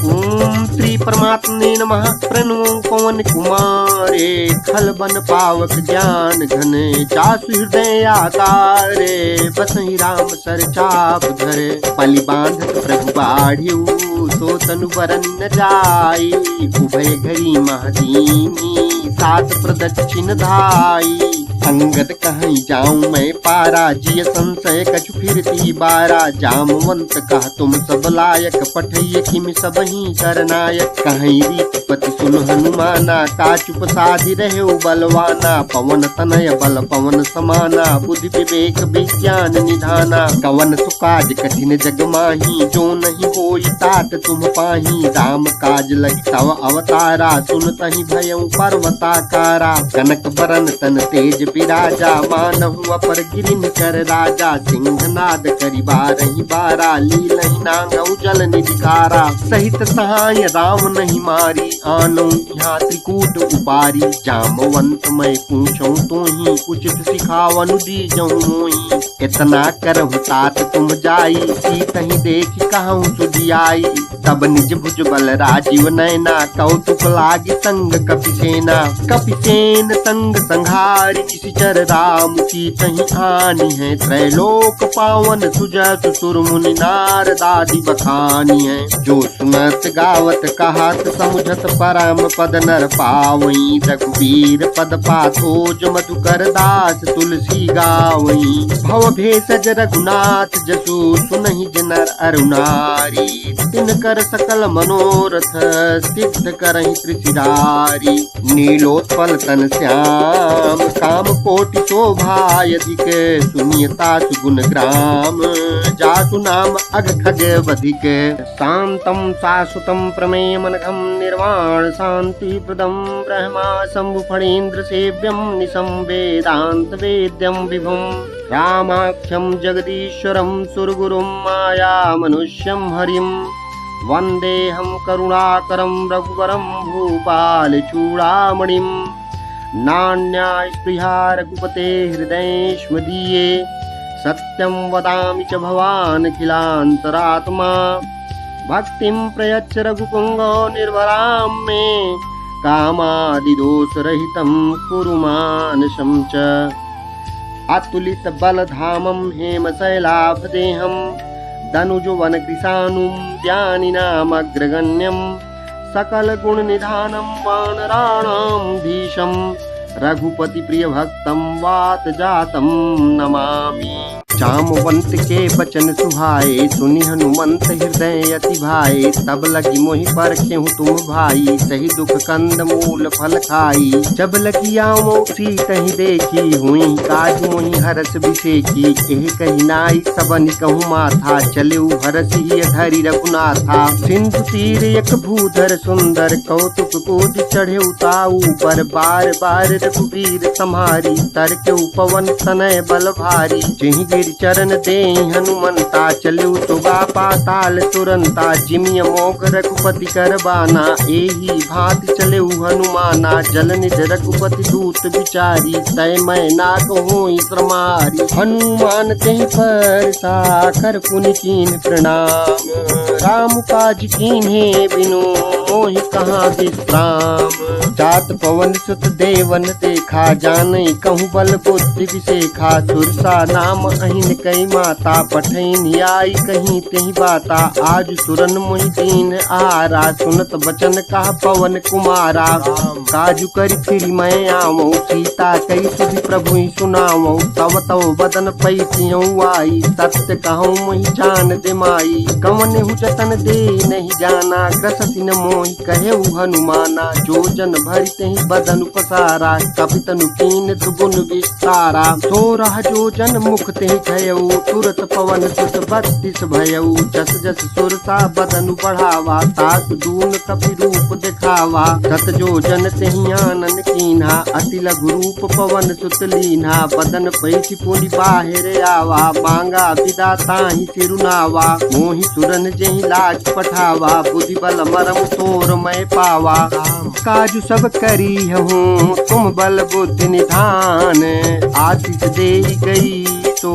ओम श्री परमात्मने नमः। प्रणवो पवन कुमारे, खल बन पावक ज्ञान घन, जासु हृदय आकारे, बसहि राम सर चाप धरे। पलि बांधत प्रभु बाढ़ियु, सो तनु बरन न जाई, उभय घरी महदीनी, सात प्रदक्षिण धाई। अंगद कहीं जाऊं मैं पारा, जिय संशय कछु फिरती बारा। जामवंत कह तुम सब लायक, पठइय किम सब ही करनायक। कहीं रीतिपति सुन हनुमाना, का चुप साधि रहे बलवाना। पवन तनय बल पवन समाना, बुद्धि विवेक विज्ञान निधाना। कवन सुकाज कठिन जग माही, जो नहीं होई तात तुम पाही। राम काज लगी तव अवतारा, सुनतहि भयउ पर्वताकारा। कनक बरन तन तेज विराजा, मानहु अपर गिरिन कर राजा। सिंहनाद करि बारहि बारा, लीलहि नांगउ जल निधिकारा। सहित सहाय राम नहीं मारी, आनौ यहाँ त्रिकूट उपारी। जामवंत मैं पूछऊं तोहि, उचित सिखावनु दीजऊं मोहि। इतना करहु तात तुम जाई, सीतहि देखि कहूँ सुधियाई। तब निज भुज बल राजीव नैना, कौतुक लागी संग कपिसेना। कपिसेन संग संहारी, निशिचर राम सीतहि आनी है। त्रैलोक पावन सुजत सुर मुनि, नारद आदि बखानी है। जो सुनत गावत कहत, समुझत परम पद नर पावई। रघुवीर पद पाथोज, मधुकर दास तुलसी गावई। भव भेषज रघुनाथ जसु, सुनहि जनर अरुणारी। तिनकर सकल मनोरथ, सिद्ध करहि त्रिशिरारी। नीलोत्पल तन श्याम, काम कोटि शोभायधिक। सुनियता सुगुण ग्राम, जासु नाम अघ खगवधिक। शांतं शाश्वतं प्रमेयमनघं, निर्वाण शांति प्रदं। ब्रह्मा शंभु फणीन्द्र सेव्यं, निशं वेदांत वेद्यं विभुं। रामाख्यं जगदीश्वरं, सुरगुरुं माया मनुष्यं हरिं। वन्देऽहं करुणाकरं, रघुवरं भूपाल चूड़ामणिं। नान्या स्पृहा रघुपते हृदयेष्मदीये, सत्यं वदामि च भवान् अखिलान्तरात्मा। भक्तिं प्रयच्छ रघुपुङ्गो निर्वरां मे, कामादिदोषरहितं कुरु मानसं च। अतुलित बलधामं हेमशैलाभदेहं, दनुजवन कृशानुं ज्ञानिनामग्रगण्यं। सकल गुण निधानं वानराणां धीशं, रघुपति प्रिय भक्तं वात जातं नमामि। जामवंत के बचन सुहाए, सुनि हनुमंत हृदय अति भाए। तब लगी मोहि परखेहु तुम भाई, सही दुख कंद मूल फल खाई। जब लगी आवो सीतहि देखी, हुई काज मोहि हरस बिसेकी। एहि कहि नाई सबनि कहूँ माथा, चलेउ हरसि धरि रघुनाथा। सिंधु तीर एक भूधर सुंदर, कौतुक कोटि चढ़ेउ ताऊ पर। बार बार रघुवीर सम्हारी, तरकेउ पवन तनय बल भारी। जेहि गिर चरण दे हनुमंता, चलेउ सुगा पाताल तुरंता। जिमिय मोघ रघुपति कर बाना, एही भांति चलेउ हनुमाना। जल निज रघुपति दूत विचारी, तय मैं ना कहूँ श्रमारी। हनुमान तेहि पर साखर पुनि कीन प्रणाम, राम काज कीन्हे बिनु मोहि कहाँ विश्राम। जात पवन सुत देवन देखा, जानई कहूँ बल बुद्धि विसेखा। सुरसा नाम अहिन कई माता, पठैन आई कहीं तेहि बाता। आज सुरन मोहि दीन आहारा, सुनत बचन कहा पवन कुमारा। काजु करि फिर मैं आवऊँ, सीता कई सुधि प्रभु ही सुनावऊँ। तव तव बदन पैसियऊँ आई, सत्य कहूँ मोहि जान दे माई। कवन हु जतन दे नहीं जाना, ग्रसति न मोहि कहेउ हनुमाना। जो जन भरि तेहि बदन पसारा, कपितनु कीन दुगुन विस्तारा। सोरह जो जन मुख तेहि खयऊ, तुरत पवन सुत 32 भयऊ। जस जस सुरसा बदनु बढ़ावा, तास दून कपि रूप दिखावा। सत जो जन तेहि आनन कीन्हा, अति लघु रूप पवन सुत लीन्हा। बदन पैठि पुनि बाहिर आवा, मांगा विदा ताहि सिरुनावा। मोहि सुरन जेहि लाज पठावा, बुद्धि बल मरम तोर मैं पावा। काजु सब करी हूँ तुम बल बुद्धि निधान, आशीष दे गई तो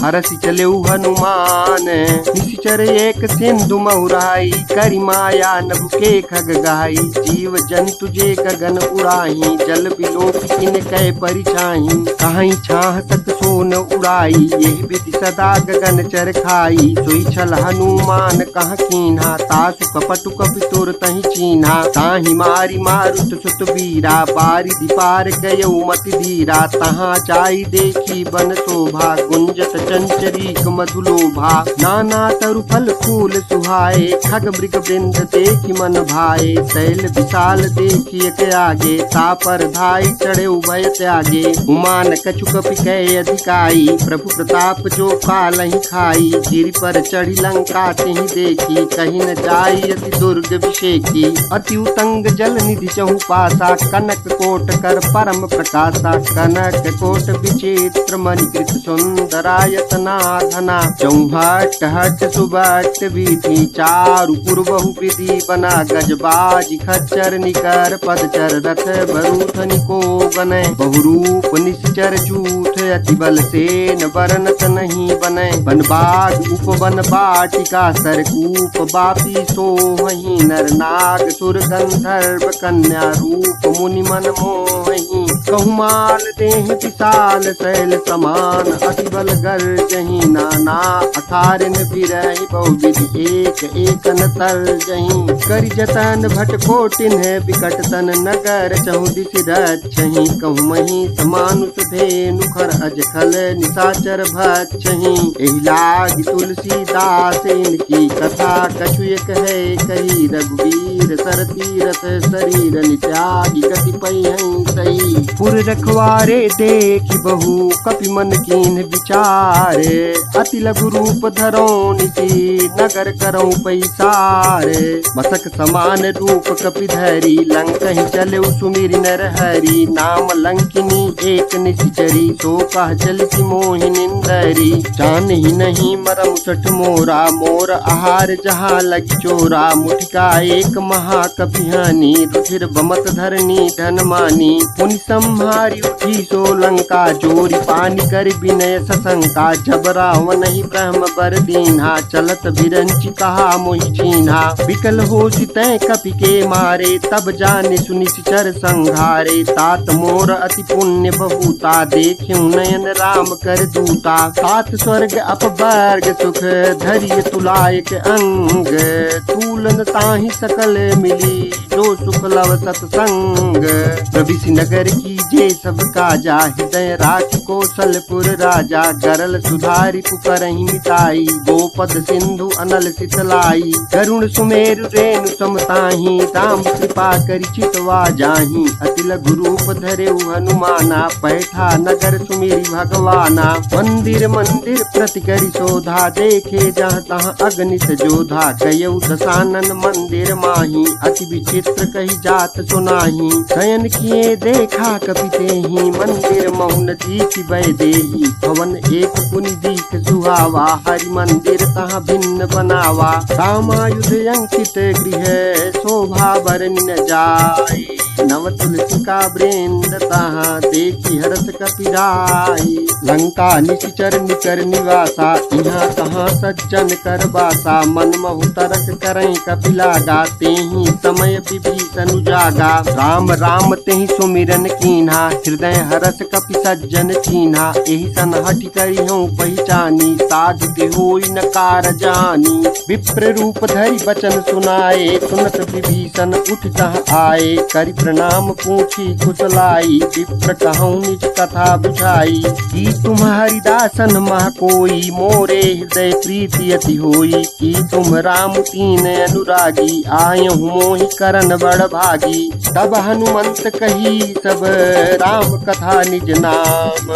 हरसि चले हनुमान। निशिचर एक सिंधु महुराई, करि माया नभ के खग गाई। जीव जन तुझे गगन उड़ाही, जल बिलोक किन कै परिछाही। कहीं छाह तक सोन उड़ाई, यही विधि सदा गगन चर खाई। सोई छल हनुमान कह कीन्हा, तासु कपटु कपि तुर तहि चीन्हा। ताहि मारी मारुत सुत वीरा, बारिधि पार गयौ मति धीरा। तहाँ चाई देखी बन शोभा, गुंजत चंचरीक मधुलोभा। नाना तरु फल फूल सुहाए, खग मृग वृंद देखी मन भाए। शैल विशाल देखी एक आगे, तापर धाई चढ़े उभय त्यागे। उमान कछु कपि कै अधिकाई, प्रभु प्रताप जो कालहि खाई। गिरि पर चढ़ी लंका तिहि देखी, कहीं न जाई अति दुर्ग विषेकी। अति उतंग जल निधि चहु पासा, कनक कोट कर परम प्रकाशा। कनक कोट विचित्र मणिकृत सुंदरायतना धना। चौहट हट सुबट विधि, चारु पुर बहु विधि बना। गजबाज खच्चर निकर पदचर, रथ बरूथ निको बने। बहुरूप निश्चर जूथ, अति बल सेन बरनत नहीं बने। बन बाग उपवन बाटिका, सरकूप बापी सोहहि। नर नाग सुर गंधर्व कन्या, रूप मुनि मन मोहि। कहुमाल देह विशाल शैल समान, अति बल गर्जहि। नाना अखारन बिरहि, बहुविधि एक एकन तर्जहि। करि जतन भट कोटिन विकट तन, नगर चहुदिसि रक्षहि। कहूमहि समानुष धेनु, खर अजखल निशाचर भक्षहि। एहि लागी तुलसीदास इनकी कथा, कछु एक है कही। रघुवीर सर तीरथ शरीर, नित्यागी कतिपय हैं सही। पुर रखवारे देखी बहु, कपि मन कीन विचारे। अति लघु रूप धरो निसी, नगर करऊं पैसारे। मसक समान रूप कपि धरी, लंकहि चले सुमिरि नर हरि। नाम लंकिनी एक निशिचरी, सो कह चलिसि मोहि निंदरी। जान ही नहीं मरम सठ मोरा, मोर आहार जहाँ लग चोरा। मुठिका एक महाकपिहानी, रुधिर बमत धरनी धन मानी। पुनि संहारी उठी सो लंका, जोरी पानी कर विनय सशंका। जब रावण ही ब्रह्म बर दीन्हा, चलत बिरंचि कहा मोहि चीन्हा। विकल हो तै कपि के मारे, तब जाने सुनिश्चर संघारे। तात मोर अति पुण्य बहुता, देख्यु नयन राम कर दूता। सात स्वर्ग अपवर्ग सुख, धैर्य तुलायक अंग। तूलन ताहि सकल मिली, जो सुख लव सतसंग। प्रविशि नगर की जे सब काजा, हृदय राखि कौशलपुर राजा। गरल सुधारि पुकरहि मिताई, गोपद सिंधु अनल सितलाई। गरुण सुमेरु रेणु समताहि, राम कृपा करि चितवा जाहि। अति लघु रूप धरेउ हनुमाना, पैठा नगर सुमिरि भगवाना। मंदिर मंदिर प्रति करि शोधा, देखे जहाँ तहाँ अगणित जोधा। गयौ दशानन मंदिर माही, अति विचित्र कही जात सुनाही। शयन किए देखा कपि तेहि, मंदिर मौन दीखि भय देहि। भवन एक पुनि दीख सुहावा, हरि मंदिर तहाँ भिन्न बनावा। रामायुध अंकित गृह, शोभा बरनि न जाय। नव तुलसी का वृंद, तहाँ देखी हरस कपिराई। लंका निशिचर निकर निवासा, यहाँ तहाँ सज्जन कर बासा। मन महु तरक करई कपिलागा, तेहि समय विभीषण उजागा। राम राम तेहि सुमिरन कीन्हा, हृदय हरस कपि सज्जन चीन्हा। एहि सन हठि करिहउँ पहिचानी, साधु होई न कार जानी। विप्र रूप धरि बचन सुनाए, सुनत विभीषण उठ तहाँ आए। करि प्रणाम पूछी कुशलाई, विप्र कहूँ निज कथा बुझाई। की तुम हरिदासन मह कोई, मोरे हृदय प्रीति अति होई। की तुम राम तीन अनुरागी, आयहु मोहि करन बड़ भागी। तब हनुमंत कही सब राम कथा निज नाम।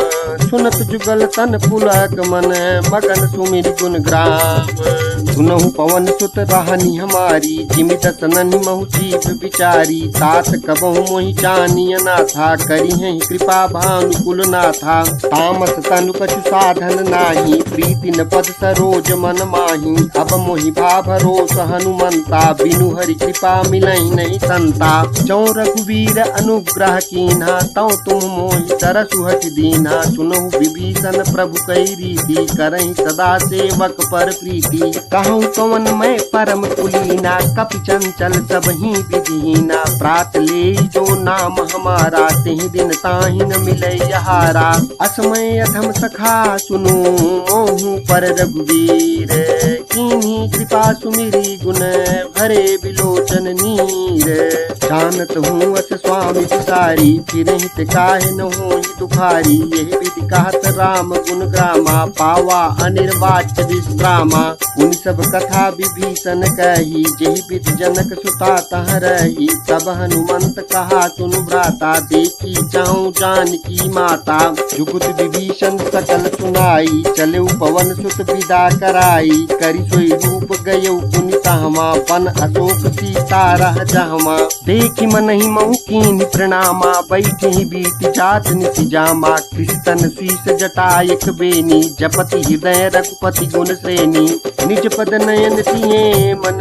सुनत जुगल तन पुलक मन, मगन सुमिरि गुण ग्राम। सुनहु पवन सुत रहनी हमारी, जिमि दसननि महु जीव विचारी। तात कबहु मोहि जानिय ना था, करी है कृपा भानुकुल ना था। तामस तनु कछु साधन नाही, प्रीति न पद सरोज मन माही। अब मोहि भा भरोस हनुमंता, बिनु हरि कृपा मिलहि नहीं संता। जौ रघुवीर अनुग्रह कीन्हा, तौ तुम मोहि तरसु हठ दीन्हा। सुनहु विभीषण प्रभु कई रीति, करहि सदा सेवक पर प्रीति। कहूँ कवन मैं परम कुलीना, कपि चंचल सबहि विधिहीना। प्रात ले जो नाम हमारा, तेहि दिन ताहि न मिलै यहारा। असमय अधम सखा सुनो, मोहु पर रघुवीर। कीन्ही कृपा सुमिरी, गुण भरे बिलोचन नीर। जानत हूँ अस स्वामी विसारी, फिरहित काहे न होहि दुखारी। यही विधि कहत राम गुण ग्रामा, पावा अनिर्वाच्य विश्रामा। उन सब कथा विभीषण कही, जेहि विधि जनक सुता तह रही। तब हनुमंत कहा सुनु भ्राता, देखी जाऊं जानकी माता। जुगुत विभीषण सकल सुनाई, चलेउ पवन सुत विदा कराई। करि सोई रूप गयउ पुनि तहमा, बन अशोक सीता रह जहमा। देखि मनहि महु कीन्हि प्रणामा, बैठि बीति जात निसि जामा। कृष्ण शीस जटायक बेनी, जपति हृदय रघुपति गुण श्रेणी। निज पद नयन तिये मन,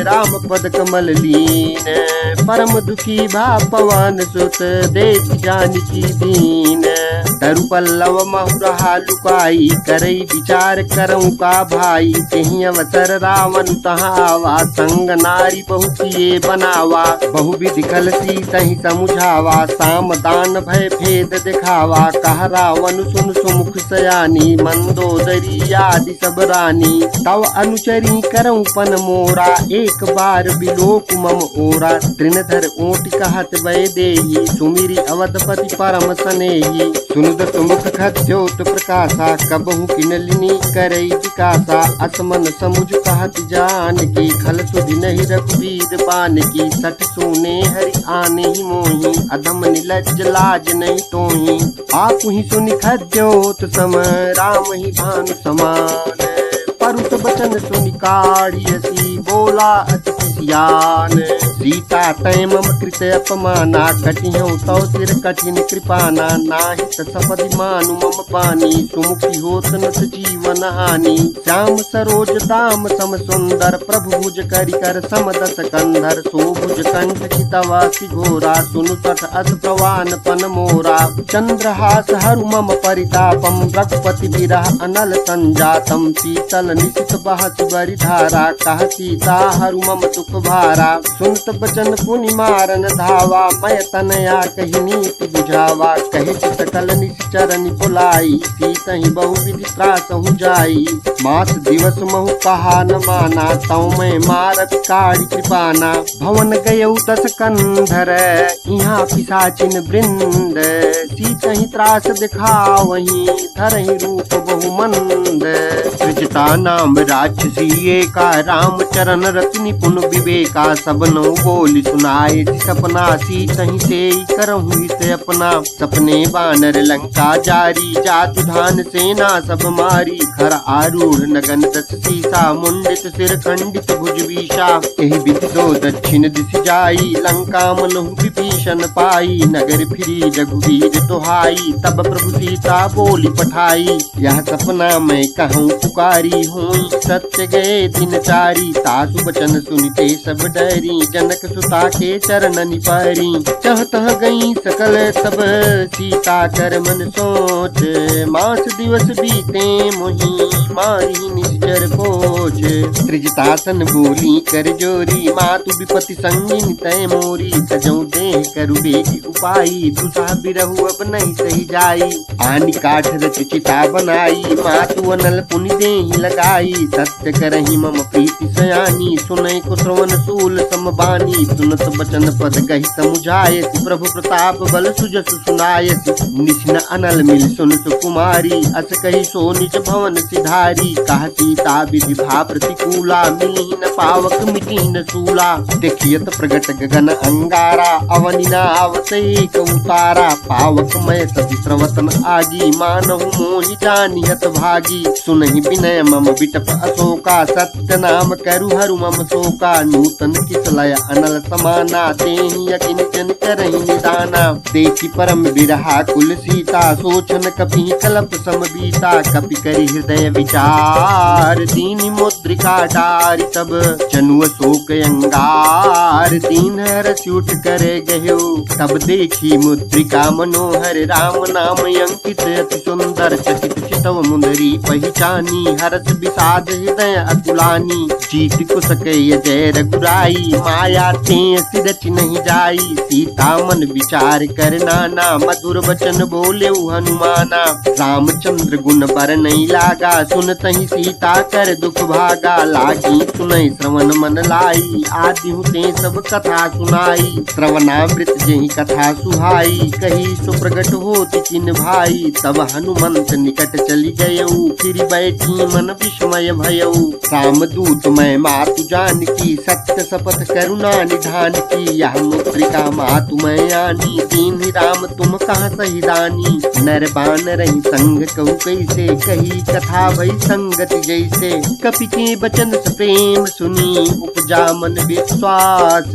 राम पद कमल लीन। परम दुखी भा पवन सुत, देख जानकी दीन। तरु पल्लव महु रहा लुकाई, करई विचार करऊं का भाई। तेहि अवसर रावण तहाँ आवा, संग नारी बहु किए बनावा। बहु विधि खल सीतहि समुझावा, साम दान भय भेद दिखावा। कह रावण सुन सुमुख सयानी, मंदोदरी आदि सब रानी। तव अनुचरी करऊं पन मोरा, एक बार बिलोक मम ओरा। तृणधर ओट कहत वै देही, सुमिरी अवधपति परम सनेही। सुनुद सुमुख खद्योत प्रकाशा, कबहु किनलिनी करई विकासा। असमन समुझ कहत जानकी, खल सुधि नहीं रघुवीर बानकी। सठ सोने हरि आने ही मोही, अधम निलज्ज लाज नहीं तोही। आप ही सुनि खद्योत सम, राम ही भानु समान। परुत बचन सुनि काढ़ियसी, बोला अति सियान। सीता तय मम कृत अपमाना, कटिहउँ तौ सिर कठिन कृपाना। नाहि त सपदि मानु मम पानी, सुमुखी होत न जीवन हानि। श्याम सरोज दाम सम सुंदर, प्रभु भुज करि कर सम दस कंधर। सोभुज कंठ चितवासी घोरा, सुनु सठ अस प्रवान पन मोरा। चंद्रहास हरु मम परितापम, रघुपति विरह अनल संजातम। शीतल निशित बहस बरि धारा, कह सीता हरु मम दुख भारा। सुनत बचन पुनि मारन धावा, मैं तनया कही नीति बुझावा। कहे सकल निश्चरनि बुलाई, सीतहि बहु विधि त्रासहु जाई। मास दिवस महु कहा न माना, तौ मैं मारत काढ़ि कृपाना। भवन गयउ दस कंधर, यहाँ पिशाचिन वृंद। सीतहि त्रास दिखावहीं, धरहि रूप बहु मंद। सृजता नाम राक्षसी एका, राम चरण रति निपुण विवेका। सबनौ बोल सुनाए सपना, सीतहि सेई करहु हित अपना। सपने बानर लंका जारी, जातु धान सेना सब मारी। खर आरूढ़ नगन दस सीसा, मुंडित सिर खंडित भुज बीसा। एहि विधि दो दक्षिण दिश जाई, लंका मनहु विभीषण पाई। नगर फिरी रघुवीर दुहाई, तब प्रभु सीता बोली पठाई। यह सपना मैं कहूँ पुकारी, होई सत्य गए दिन चारी। तासु बचन सुनिते सब डरी, जनक सुता के चरणनि परी। चह तह गई सकल तब, सीता कर मन सोच। मास दिवस बीते मोहि, मारी निश्चर खोज। त्रिजतासन बोली कर जोरी, मातु विपति संगिन तय मोरी। सजौ देह करु बेगी उपाई, दुसह बिरहु अब नहीं सही जाई। आनि काठ रच चिता बनाई, मातु अनल पुनि देहि लगाई। सत्य करहि मम प्रीति सयानी, सुनै को श्रवण सूल समबानी। सुनत बचन पद कहि समुझायसि, प्रभु प्रताप बल सुजस सुनायसि। निश्न अनल मिल सुन सुकुमारी, अस कहि सो निज भवन सिधारी। कह सीता विधि भा प्रतिकूला, मिलहि न पावक मिटिहि न सूला। देखियत प्रगट गगन अंगारा, अवनि न आवत एक उतारा। पावक पावक मय सती प्रवतन आगी, मानहु मोहि जानि हत भागी। सुनहि विनय मम बिटप अशोका, सत्य नाम करु हरु मम शोका। नूतन किसलय अनल समाना, तेहि यकिन जन करहि निदाना। देखि परम बिरहा कुल सीता, सोचन कपि कलप सम बीता। कपि करि हृदय विचार, दीनि मुद्रिका डारि। तब जनुअ शोक अंगार, दीन हरषि उठ कर गयो। तब देखी मुद्रिका मनोहर, राम नाम अंकित अति सुंदर। चकित चितव मुंदरी पहिचानी, हर्ष विषाद हृदय अतुलानी। जीत कुश कय जय रघुराई, माया ते सिरच नहीं जाई। सीता मन विचार कर नाना, मधुर वचन बोले हनुमाना। रामचंद्र गुण बर नहीं लागा, सुनतहि सीता कर दुख भागा। लागी सुनहि श्रवण मन लाई, आदि हुते सब कथा सुनाई। श्रवणामृत जेहि कथा सुहाई, कही सुप्रगट होति किन भाई। तब हनुमंत निकट चली गयऊ, फिर बैठी मन विस्मय भयऊ। रामदूत मैं मातु जानकी, सत्य शपथ करुणा निधान की। यह मुद्रिका मातु मैं आनी, दीन्हि राम तुम कहाँ सही दानी। नर बान रही संग कहु कैसे, कही कथा भई संगति जैसे। कपि के बचन स प्रेम सुनी, उपजा मन विश्वास।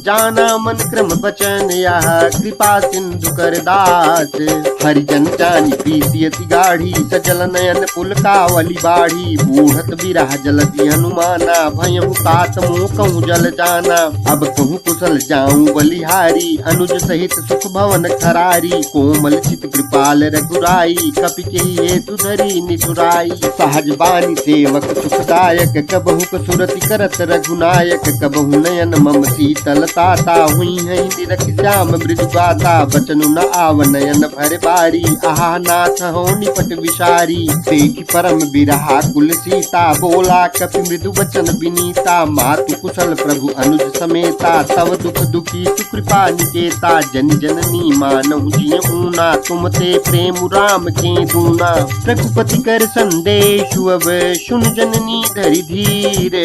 जाना मन क्रम बचन यह, कृपा सिंधु कर दास। हरिजन जानी प्रीति अति गाढ़ी, सजल नयन पुलकावली बाढ़ी। बूढ़त बिरह जलति हनुमाना, भयहु तात मोह कहूँ जल जाना। अब कहूँ कुशल जाऊं बलिहारी, अनुज सहित सुख भवन खरारी। कोमल चित कृपाल रघुराई, कपि के हेतु धरी निठुराई। सहज बानी सेवक सुखदायक, कबहु कसुरति करत रघुनायक। कबहु नयन मम शीतल ताता, हुई है निरख श्याम मृदु गाता। बचनु न आव नयन भर बारी, आहा नाथ हो निपट विषारी। देखि परम बिरहा कुल सीता, बोला कपि मृदु वचन विनीता। मातु कुशल प्रभु अनुज समेता, तव दुख दुखी सुकृपा निकेता। जन जननी मानहु जिय ऊना, तुम ते प्रेम राम के दूना। रघुपति कर संदेशु अब, सुन जननी धरि धीर।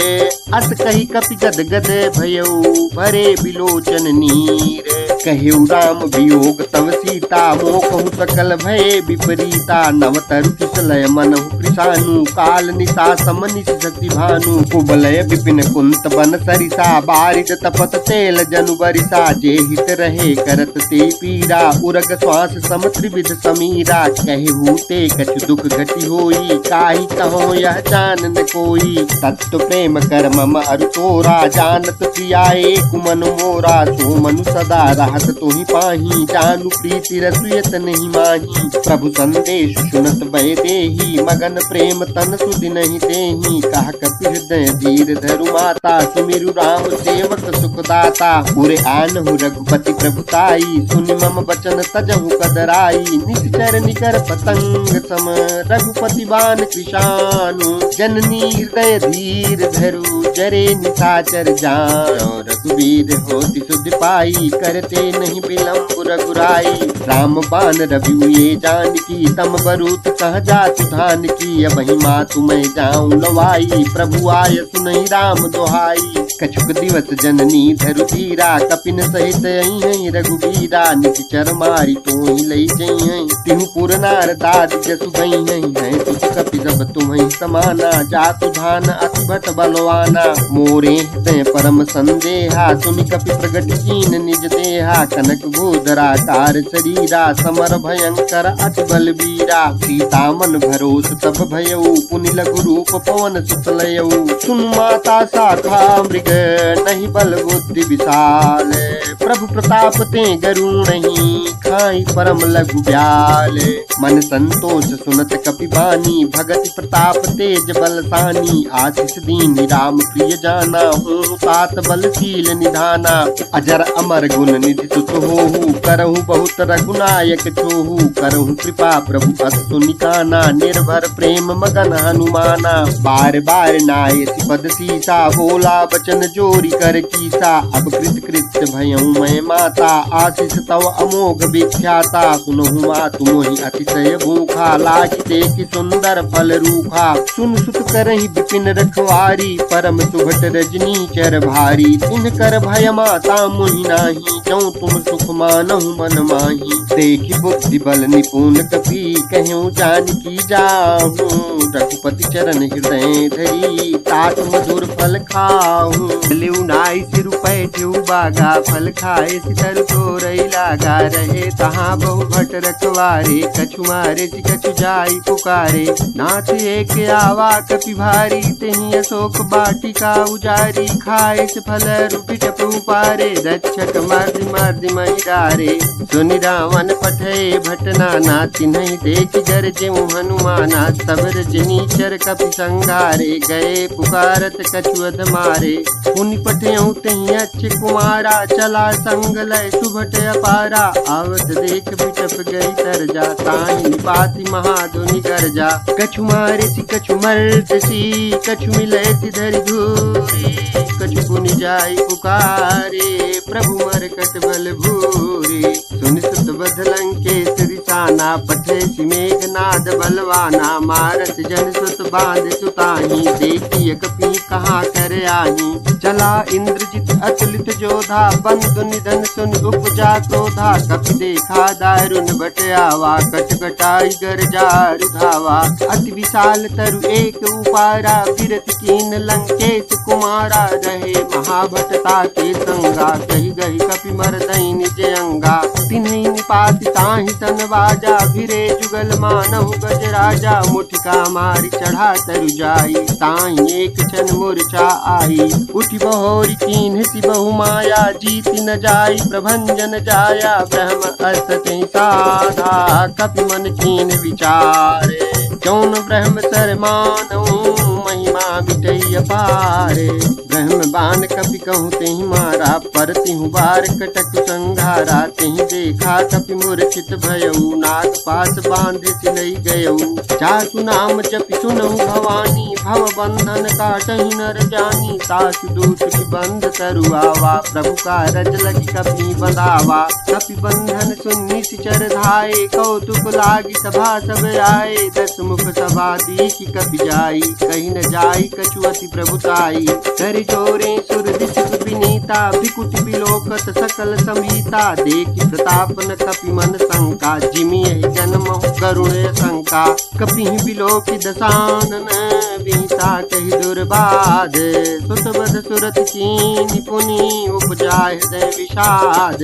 अस कही कपि गद गद भयऊ, भरे बिलोचन नीर। कहेउ राम वियोग तव सीता, मोकहु सकल भय विपरीता। नव तरु कुशलय मनहु कृशानु, काल निशा समनिश शशि भानु। कुबलय विपिन कुंत बन सरिसा, बारिद तपत तेल जनु बरिसा। जे हित रहे करत ते पीरा, उरग श्वास सम त्रिविध समीरा। कहेहु ते कछु दुख घटी होई, काहि कहो यह जान न कोई। तत्व प्रेम कर मम अरु तोरा, जानत प्रिया एक मन मोरा। सो मनु सदा रहत तोहि पाही, जानु प्रीति रसुयत नहीं माही। प्रभु संदेश सुनत भय देहि, मगन प्रेम तन सुधि नहीं देहि। कहा कपि हृदय धीर धरु माता, सुमिरु राम सेवक सुखदाता। पुरे आनहु रघुपति प्रभुताई, सुनि मम बचन तजहु कदराई। निश्चर निकर पतंग सम, रघुपति बान कृशानु। जननी हृदय धीर धरु, जरे निशाचर जान। रघुवीर होति सुधि पाई, करते नहीं विलंब रघुराई। राम बान रवि ये जानकी, तम बरूत कह जातु धान की। अबहि मातु मैं जाऊं लवाई, प्रभु आय सुनहि राम दोहाई। कछुक दिवस जननी धरु धीरा, कपिन सहित अइहै रघुवीरा। निश्चर मारी तोहि लई जइहै, तिहु पुर नार दाद जसु गइहै। हैं तुझ कपि सब तुम्हि समाना, जातु धान अति भट बलवाना। मोरे हृदय परम संदेहा, सुनि कपि प्रगट कीन निज देहा। कनक भूधराकार शरीरा, समर भयंकर अति बलवीरा। सीता मन भरोस तब भयऊ, पुनि लघु रूप पवन सुत लयऊ। सुन माता शाखा मृग, नहीं बल बुद्धि विशाल। प्रभु प्रताप ते गरुणहि, खाई परम लघु ब्याल। मन संतोष सुनत कपि बानी, भगति प्रताप तेज बलसानी। आशीष दीनि राम प्रिय जाना, हूँ तात बलशील निधाना। अजर अमर गुण निधि सुत होहु, करहु बहुत रघुनायक छोहु। करहु कृपा प्रभु अस सुनिकाना, निर्भर प्रेम मगन हनुमाना। बार बार नायसि पद सीसा, बोला बचन जोरी कर कीसा। अब कृत कृत्य भयऊ मैं माता, आशीष तव अमोघ बे ख्याता सुनहु मातु मोहि अतिशय भूखा लागी देखि सुंदर फल रूखा सुन सुत करहि विपिन रखवारी परम सुभट रजनी चर भारी तिन कर भय माता मोहि नाही जौ तुम सुख मानहु मन माही देखि बुद्धि बल निपुण कपि कहूँ जानकी जाहू रघुपति चरण हृदय धरी तात मधुर फल खाहू लिउ नाई सिर पैठू बागा फल खाए सितर तोरई लागा रहे तहाँ बहु भट रखवारे कछु मारे कछु जाई पुकारे नाथ एक आवा कपि भारी तेहि अशोक बाटिका उजारी खाए से फल रूपी टपू पारे रक्षक मर्दि मर्दि महि डारे सुनि रावण पठे भट नाना तिन्हि देख गरजे हनुमाना सब रजनी चर कपि संघारे गए पुकारत कछुअध मारे पुनि पठेऊ तेहि अच्छे कुमारा चला संग लय सुभट अपारा आवत देख बिटप गई तरजा ताहि निपाति महाधुनि गरजा कछु मारे सी कछु मरत सी कछु मिले सी धरि धूरी कछु पुनि जाई पुकारे प्रभु मरकट बल भूरी सुनि सुत बध लंकेश रिसाना पठे सी मेघनाद बलवाना मारत जन सुत बांध सुताही देखिय कपि कहाँ कर आही चला इंद्रजित अतुलित जोधा बंधु निधन सुन उपजा क्रोधा कपि देखा दारुण बट आवा कटकटाई गरजा रुधावा अति विशाल तरु एक उपारा बिरत कीन लंकेश कुमारा रहे महाभटता के संगा कही गही कपि मरदई निज अंगा तिन्हि निपाति ताहि सन बाजा भिरे जुगल मानहु गज राजा मुठिका मारी चढ़ा तरु जाई ताहि एक क्षण मूर्छा आई उठि बहोरी कीन्हति बहु माया जीति न जाई प्रभंजन जाया ब्रह्म अर्थ कहीं साधा कपि मन कीन विचारे जौन ब्रह्म सर मानऊ महिमा बिटई अपारे ब्रह्म बान कपि कहूँ तेहि मारा पर तिहु बार कटक संघारा तेहि देखा कपि मूर्छित भयऊ नाग पास बांधे सिलई गयऊ जासु नाम जपि सुनहु भवानी भव बंधन काटहि नर जानी तासु दूत की बंध तरुआवा प्रभु का रज लगी कपि बंधावा कपि बंधन सुन निश्चर धाये कौतुक लागी सभा सब आए दस मुख सभा दीखि कपि जाई कहीं न जाई कछुअति प्रभुताई कर जोरे सुर दिशु विनीता विकुट बिलोकत सकल समीता देखि प्रताप न कपि मन शंका जिमि जन्म करुण शंका कपि बिलोकि दशानन विहिता कहि दुर्बाध सुतबद सुरत कीनि पुनि उपजाय हृदय विषाद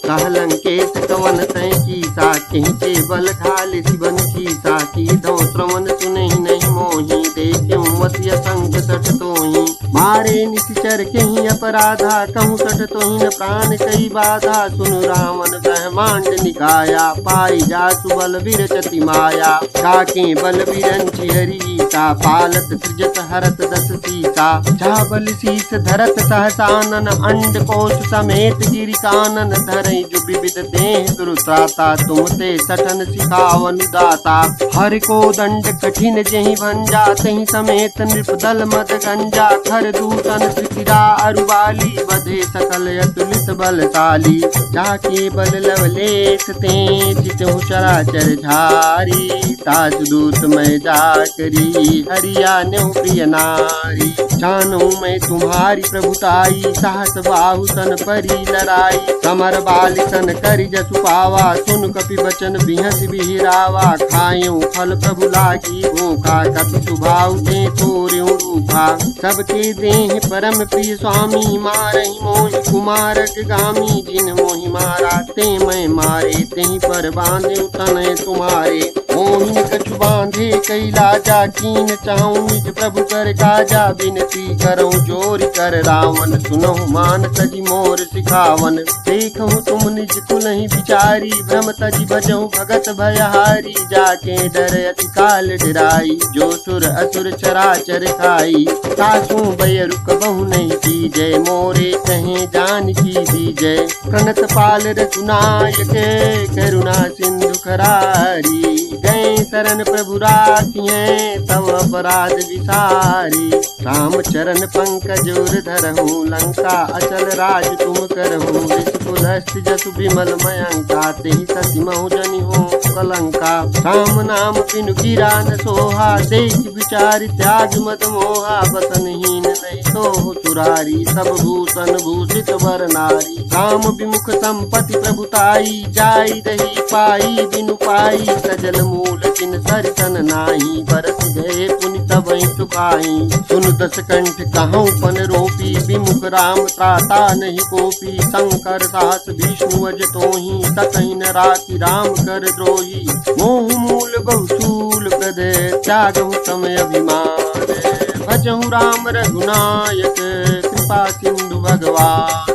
कह लंकेश कवन तय कीसा कहीं बल घाल शिवन कीसा की दो श्रवण सुनहि नहीं मोहि देखे मति असंग सठ तोहि मारे निश्चर कहीं अपराधा कहूँ सठ तोहि न प्राण कई बाधा सुनु रावण ब्रह्मांड निकाया पाई जासु बल विरचति माया काके बल विरंचि हरिता पालत सृजत हरत दस सीता जा बल शीस धरत सहसानन अंड कोश समेत गिरि कानन धरई जो विविध देह दुरुत्राता तुम ते सठन सिखावन दाता हर को दंड कठिन जहि भंजा तहि समेत नृपदल मद गंजा खर दूतन त्रिकिरा अरुवाली बधे सकल अतुलित बलशाली जाके बल लवलेश ते चितहु चराचर झारी ताज दूत मैं जाकरी हरिया न्यु प्रिय नारी जानू मैं तुम्हारी प्रभुताई साहस बाहु सन परी लड़ाई समर बाल सन करि जसु पावा सुन कपि बचन बिहस बिहिरावा खायूं फल प्रभु लागी भूखा कपि सुभाव दे तोर्यु रूखा सबके देह परम प्रिय स्वामी मारहि मोहि कुमारक गामी जिन मोहि मारा ते मैं मारे तेहि पर बांधे तनय तुम्हारे मोहिन कछु बांधे कैला जा कीन चाहूं निज प्रभु कर काजा बिनती करऊं जोर कर रावण सुनहु मान तजी मोर सिखावन देखहु तुम निज कुल ही विचारी भ्रम तजी बजहु भगत भयहारी जाके डर अति काल डराई जो सुर असुर चराचर खाई सासू भय रुक बहु नहीं की जय मोरे कहे जान की दी जय कनत पाल रघुनायक करुणा सिंधु खरारी गए शरण प्रभु राखिए तव अपराध विसारी राम चरण पंकज उर धरहूँ, लंका अचल राज तुम करहूँ। ऋषिकुलस्थ जसु विमल मयंका, तेहि सति महु जनि हो कलंका। राम नाम बिनु गिरा न सोहा, देख विचार त्याग मत मोहा। बसनहीन नहीं तो तुरारी, सब भूषण भूषित वर नारी। राम विमुख संपत्ति प्रभुताई, जाई रही पाई बिनु पाई। सजल मूल जिन सरसन नाही, बरस गए पुनि तबहि सुखाई। सुन दस कंठ कहूँ पन रोपी, विमुख राम त्राता नहीं कोपी। शंकर सास विष्णु अज तोहि, सकहि न राखी राम कर द्रोही। मोह मूल बहुशूल प्रद, त्यागहु समय अभिमान। भजहु राम रघुनायक, कृपा सिंधु भगवान।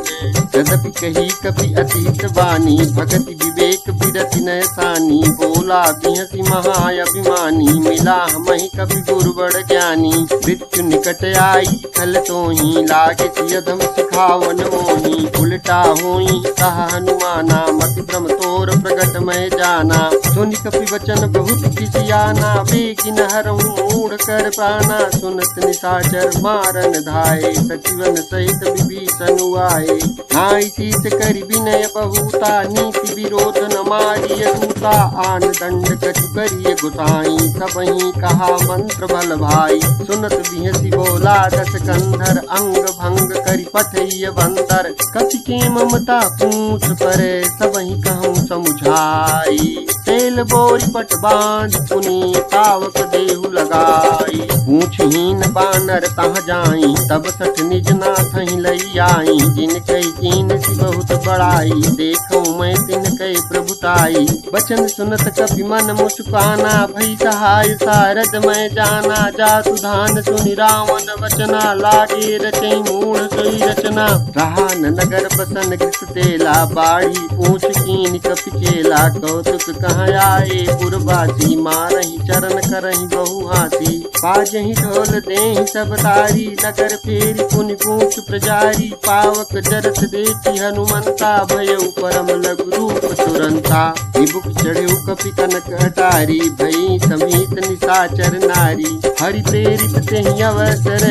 यद्यपि कही कपि अतीत वाणी, भगति विवेक बिरति नय सानी। बोला बिहसी महाअभिमानी, मिला हमहि कपि गुरुबड़ ज्ञानी। मृत्यु निकट आई खल तोहि, लागे सियधम सिखावन मोहि। उलटा होई कहा हनुमाना, मति भ्रम तोर प्रगट मैं जाना। सुनि कपि वचन बहुत किसियाना, बेगिन हरहु मूढ़ कर पाना। सुनत निशाचर मारन धाये, सचिवन सहित विभीषण आए। नाई शीस करि विनय बहुता, नीति विरोध न मारिय दूता। आन दंड कछु करिय गुसाई, सबहि कहा मंत्र बल भाई। सुनत बिहसी बोला दस कंधर, अंग भंग करि पठइय बंदर। कपि के ममता पूछ परे, सबहि कहूँ समुझाई। तेल बोरी पट बांध पुनि, पावक देहु लगाई। पूछहीन बानर तह जाई, तब सठ निज नाथ ही लई आई। जिन कई कीन सी बहुत बड़ाई, देखूं मैं तिन कई प्रभुताई। बचन सुनत कपि मन मुस्काना, भई सहाय सारद मैं जाना। जातु धान सुनि रावण वचना, लागे रचई मूढ़ सोई रचना। रहा न नगर बसन गृस तेला, बाढ़ी पूछ कीन कपि केला। कौतुक कहाँ आए पुरवासी, मारहि चरण करहि बहु हाथी। बाजहि ढोल देहि सब तारी, नगर फेरी पुनि पूछ प्रजारी। पावक जरत देखी हनुमंता, भयउ परम लघु रूप तुरंता। विभुख चढ़ेउ कपि कनक अटारी, भई समीत निशाचर नारी। हरि प्रेरित तेहि अवसर,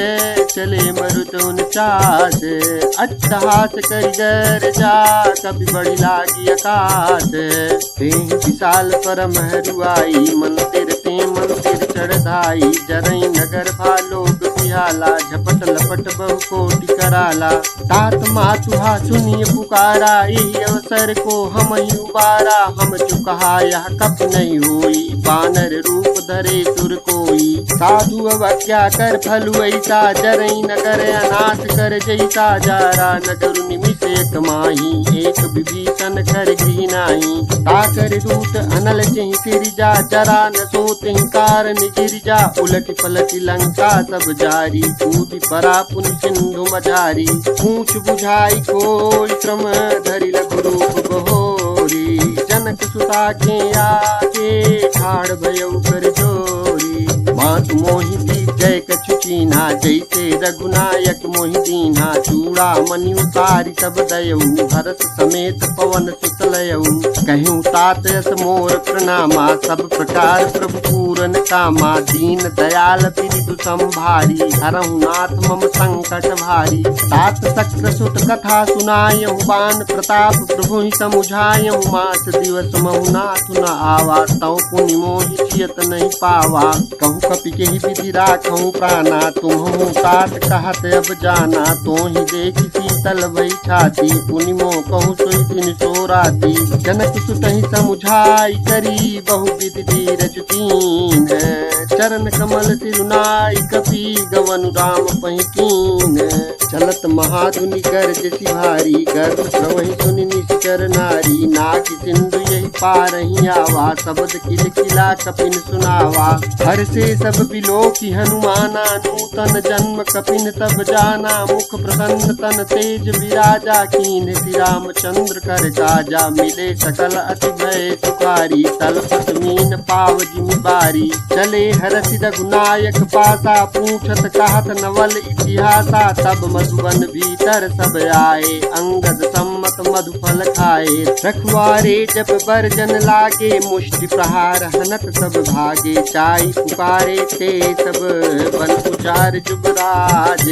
चले मरुत उनचास। अट्टहास करि गरजा, कपि बढ़ि लागी आकाश। तेहि विशाल परम हरुआई, मंदिर ते मंदिर चढ़धाई। जरई नगर भालोक बिहाला, झपट लपट बहु कोटि कराला। तात मातुहा सुनिय पुकारा, एहि अवसर को हम ही उबारा। हम जो कहा यह कप नहीं होई, बानर रूप धरे सुर कोई। साधु अवज्ञा कर फलु ऐसा, जरई नगर अनाथ कर जैसा। जारा नगर निमिष एक माही, एक विभीषण कर गृह नाही। ताकर दूत अनल चहि सिरजा, जरा न सोते कारण गिरजा। उलट पलट लंका सब जारी, कूदि परा पुनि सिंधु मझारी। पूछ बुझाई कोई क्रम, धरि लघु रूप बहोरी। जनक सुता के आगे, ठाड़ भयउ कर जोरी। मातु मोहि दीप जय कछु चीन्हा, जैसे रघुनायक मोहि दीन्हा। चूड़ा मणि उतारी सब दयऊ, हरस समेत पवन सुत लयऊ। कहूँ तात यस मोर प्रणामा, सब प्रकार प्रभु पूरन कामा। दीन दयाल पिरिदु संभारी, हरहु नाथ मम संकट भारी। तात शक्र सुत कथा सुनायहु, बान प्रताप प्रभु ही समुझायहु। मास दिवस महु नाथ न आवा, तौ पुनि मोहि जियत नहीं पावा। कहूँ कपि के ही विधि राखहु प्राणा, तुम्हु तात कहत अब जाना। तोहि देखि शीतल भई छाती, पुनि मोह कहूँ सोई दिन सो राती। जनक सुतहि समुझाई करी, बहु विधि धीरज कीन। चरण कमल सिरुनाई, कपि गवनु राम पहि कीन। चलत महाधुनि गर्ज सिभारी, गर्भ प्रवहि सुनि निश्चर नारी। नाग सिंधु यही पारहि आवा, शब्द किल किला कपिन सुनावा। हर से सब बिलोकी हनुमाना, नूतन जन्म कपिन तब जाना। मुख प्रसन्न तन तेज विराजा, कीन श्री रामचंद्र कर काजा। मिले सकल अति भय सुखारी, तलपत मीन पाव जिमि बारी। चले हरसि रघुनायक पासा, पूछत कहत नवल इतिहासा। तब मधुबन भीतर सब आए, अंगद सम्मत मधुफल खाए। रखवारे जब बरजन लागे, मुष्टि प्रहार हनत सब भागे। चाई पुकारे ते सब बन उचार जुबराज।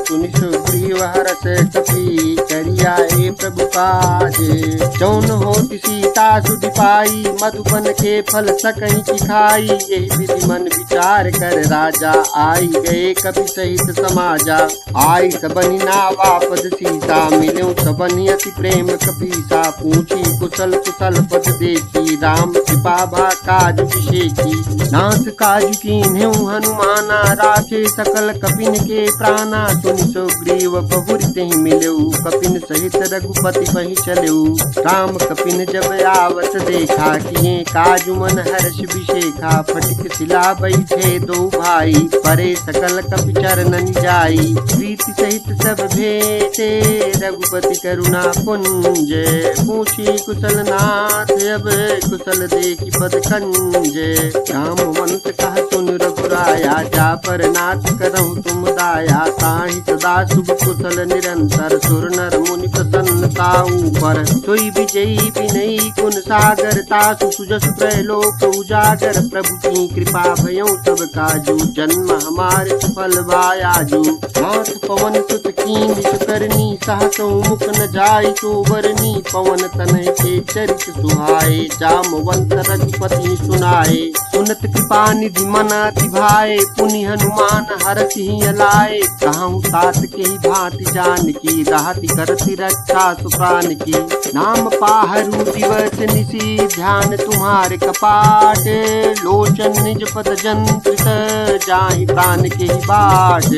सुनि सुग्रीव हरस कपि, करियाए प्रभु काज। जौन होति सीता सुधि पाई, मधुबन के फल सकहि चिखाई। यही विधि मन विचार कर राजा, आई गए कपि सहित समाजा। आई सबनि नावा पद सीसा, मिल्यो सबनि अति प्रेम कपीसा। पूछी कुशल कुशल पद देखी, राम कृपा भा काज विशेषी। नाथ काज कीन्ह्यो हनुमाना, राखे सकल कपिन के प्राणा। सुनि सुग्रीव बहुरि तेहि मिल्यो, कपिन सहित रघुपति बहि चल्यो। राम कपिन जब आवत देखा, किए काजु मन हर्ष विशेखा। फटिक शिला बैठे दो भाई, परे सकल कपि चरणन जाई। प्रीति सहित सब भेटे, रघुपति करुणा पुंज। पूछी कुशल नाथ, अब कुशल देखि पद कंज। राम मंत कह सुन रघुराया, जा पर नाथ करहु तुम दाया। ताहि सदा शुभ कुशल निरंतर, सुर नर मुनि प्रसन्नता ऊपर। सोई विजयी विनयी गुण सागर, तासु सुजस त्रैलोक उजागर। प्रभु की कृपा भयउ सब काजू, जन्म हमारे सफल बायाजू। नाथ पवन सुत कीन करनी, सहसौ मुख न जाय तो बरनी। पवन तनय के चरित सुहाए, जामवंत रघुपति सुनाए। सुनत कृपा निधि मन अति भाए, पुनि हनुमान हरषि लाए। कहूँ तात के ही भांति जान की, राहति करति रक्षा सुप्रान की। नाम पाहरु दिवस निशि, ध्यान तुम्हारे कपाट। लोचन निज पद जंत्रित, जाहि प्राण के ही बाट।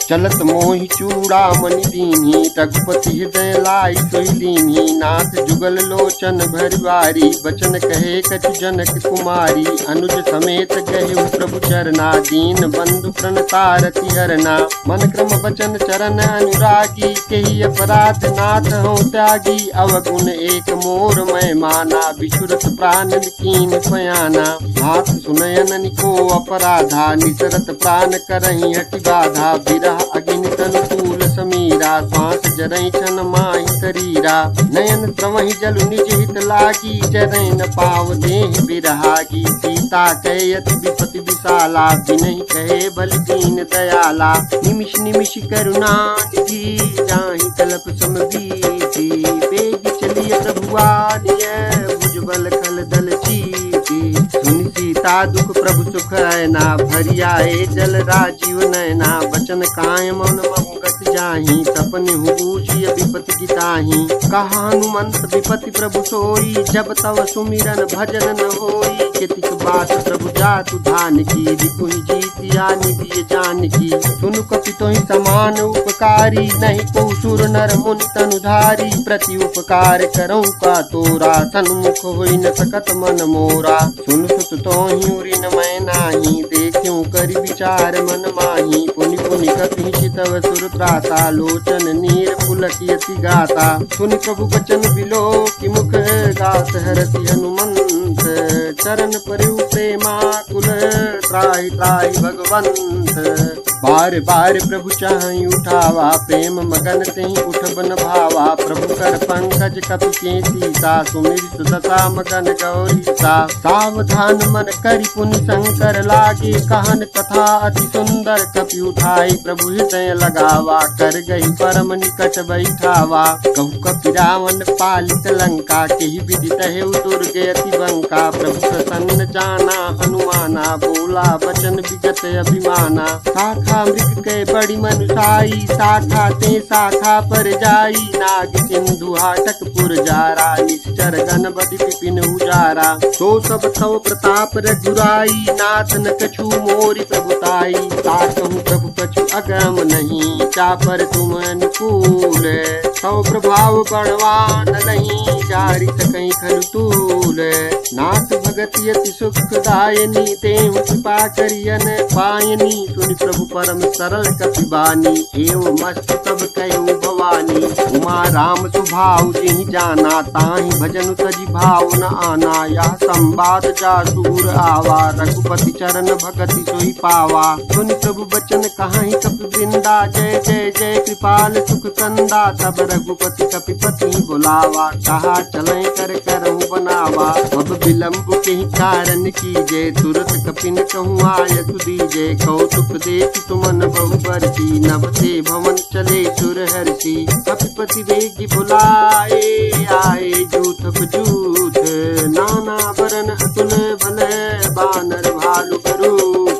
चलत मोहि चूड़ामणि दीन्ही, रघुपति हृदय लाई सोई लीन्ही। नाथ जुगल लोचन भरवारी, बचन कहे कछु जनक कुमारी। अनुज समेत गए प्रभु चरना, दीन बंधु प्रणतारति हरना। मन क्रम बचन चरण अनुरागी, तेहि अपराध नाथ हूँ त्यागी। अवगुण एक मोर मैं माना, विसुरत प्राण कीन पयाना। हाथ सुनयन को अपराधा, निसरत प्राण करही हटि बाधा। विरह अग्नि तनुकूल समीरा, श्वास जरई छन माहि शरीरा। नयन श्रवहि जलु निज हित लागी, जरई न पाव देह बिरहागी। सीता कहे अति विपति विशाला, बिनहि कहे बलि दीन दयाला। निमिष निमिष करुणा निधि, जाहि कल्प सम बीति। बेग चलिय प्रभु आनिय, भुजबल खल दल चीति। सुनि सीता दुख प्रभु सुख ऐना, भरियाए जल राजीव नैना। बचन काय मौन महु गति जाहि, सपने हुबूझिय विपति गिताहि। कहा हनुमंत विपति प्रभु सोई, जब तव सुमिरन भजन न होई। केतिक बात प्रभु जातु धान की, रिपुहि जीतिया निबिय जान की। सुनु कपि तोहि समान उपकारी, नहीं को सुर नर मुनि तनुधारी। प्रति उपकार करऊँ का तोरा, सन्मुख होई न सकत मन मोरा। सुन सुत तोहि उरि न मैं नाही, देखियो करि विचार मन माही। पुनि पुनि कपि तव सुर त्राता, लोचन नीर पुलकियति गाता। सुनि प्रभु बचन बिलो कि मुख, गात हरति हनुमंत। चरण परु प्रेमा कुल, त्राहि त्राहि भगवंत। बार बार प्रभु चाहि उठावा, प्रेम मगन तेहि उठ बन भावा। प्रभु कर पंकज कपि के सीसा, सुमिर सुदशा मगन गौरीसा। सावधान मन करि पुनि शंकर लागे, कहन कथा अति सुंदर। कपि उठाई प्रभु हृदय लगावा, कर गई परम निकट बैठावा। कहु कपि रावण पालित लंका, केहि विदित हेउ दुर्ग अति बंका। प्रभु प्रसन्न जाना हनुमाना, बोला बचन विगत अभिमाना। शाखा मृग के बड़ी मनुषाई, शाखा ते शाखा पर जाई। नाग सिंधु हाटक पुर जारा, निश्चर गण बदि विपिन उजारा। सो सब तव प्रताप रघुराई, नाथ न कछु मोरि प्रभुताई। ताकहु प्रभु कछु अगम नहीं, चापर तुम अनुकूल। तव प्रभाव बड़वान नहीं, जारि सकई खलु तूल। नाथ भगति अति सुखदायनी, तेहु कृपा करियन पायनी। सुनि प्रभु परम सरल कपिबानी, एवं मस्त सब कयो भवानी। उमा राम सुभाव जिहि जाना, ताहि भजन तजि भाव न आना। यह संवाद जासूर आवा, रघुपति चरण भगति सोई पावा। सुनि प्रभु बचन कहाहि कपि वृंदा, जय जय जय कृपाल सुख कंदा। तब रघुपति कपिपति बुलावा, कहा चलें कर करहु बनावा। अब विलंब के कारण कीजय, तुरत कपिन कहूँ आय सुदीजय। कौतुक देख सुमन बहु बरसी, नभ से भवन चले सुर हर्षि। कपिपति वेगी बुलाए, आए जूथ बजूथ। नाना बरन अतुल भले, बानर भालु करूप।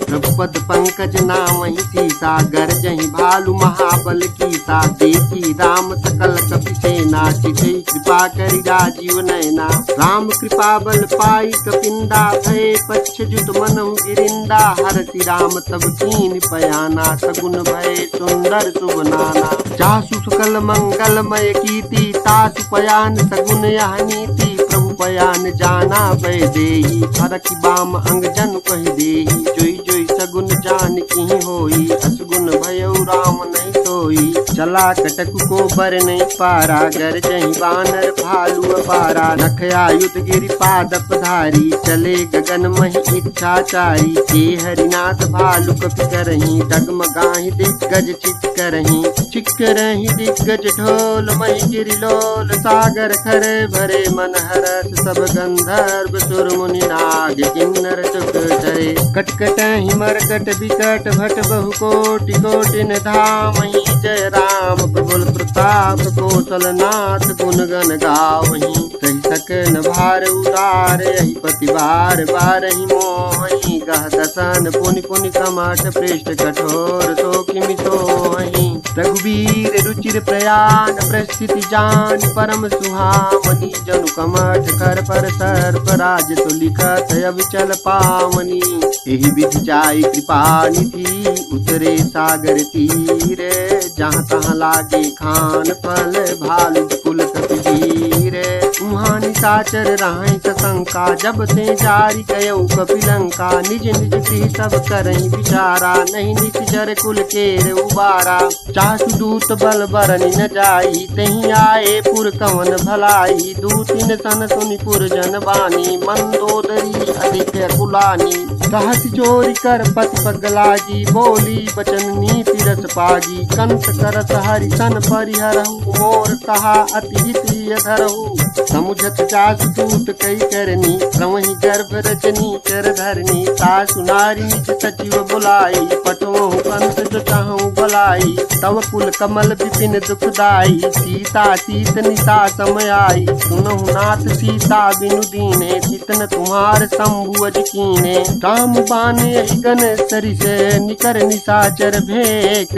रघुपत पंकज नामहि सीसा, गरजहि भालु महाबल कीसा। देखी राम सकल कपि सेना, चितहि कृपा करि राजीव नयना। राम कृपा बल पाई कपिंदा, भय पच्छ्युत मनहु गिरिंदा। हरषि राम तब कीन पयाना, सगुन भय सुंदर शुभ नाना। जासु सकल मंगलमय कीर्ति, तासु पयान सगुन यह नीति। प्रभु पयान जाना भय देहि, फरकि बाम अंग जनु कहि देहि। जोई जोई सगुन जान किहि होई, असगुन भयउ राम नहीं सोई। चला कटकु को बर नहीं पारा, गरजहि बानर भालु अपारा। नखया युध गिरि पादप धारी, चले गगन महि इच्छाचारी। के हरिनाथ भालु कपि करहि, डगमगाहि दिग्गज चित करहि। चिक्करहि दिग्गज ढोल, महि गिरि लोल। सागर खरे भरे मन हरस, सब गंधर्व सुर मुनि नाग किन्नर चुक धरे। कटकटहि मरकट बिकट, भट बहु कोटि कोटिन धामहि। जय राम प्रबल प्रताप, कौशल नाथ गुण गण गावहि। सहि सकन भार उतारे, यही पति बार बारहि मोहि। गह दसन पुनि पुनि कमठ, पृष्ठ कठोर सो किमि सोहि। रघुवीर रुचिर प्रयाण, प्रस्थिति जान परम सुहामनी। जनु कमठ कर पर सर्प, राज तो लिखत अविचल पावनी। एहि विधि जाय कृपा निधि, उतरे सागर तीर। जहाँ तहाँ लागे खान फल, भालु कुल कपि वीर। उहाँ निशाचर राहि सशंका, जब ते जारी गयो कपि लंका। निज निज गृह सब करहि विचारा, नहीं निश्चर कुल केर उबारा। चासु दूत बल बरनि न जाई, तहि आए पुर कवन भलाई। दूतिन सन सुनि पुर जन बानी, मंदोदरी अधिक कुलानी। कहसी चोरी कर पति पगलागी, बोली बचन नीति रस पागी। कंस करत हरि सन परिहरहु, मोर कहा अति हित धरहु। समुझत जासु दूत कई करनी, प्रवहि गर्भ रचनी कर धरनी। तासु नारी निज सचिव बुलाई, पटवहु कंस जो चाहूं भलाई। तव कुल कमल विपिन दुखदाई, सीता सीत निशा समय आई। सुनहु नाथ सीता बिनु दीने, चितन तुम्हार शंभु अज कीने। राम बाने गन सरिस, निकर निशाचर भेक।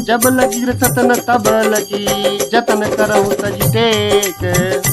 जब लगी सतन तब लगी, जतन करहु तज टेक।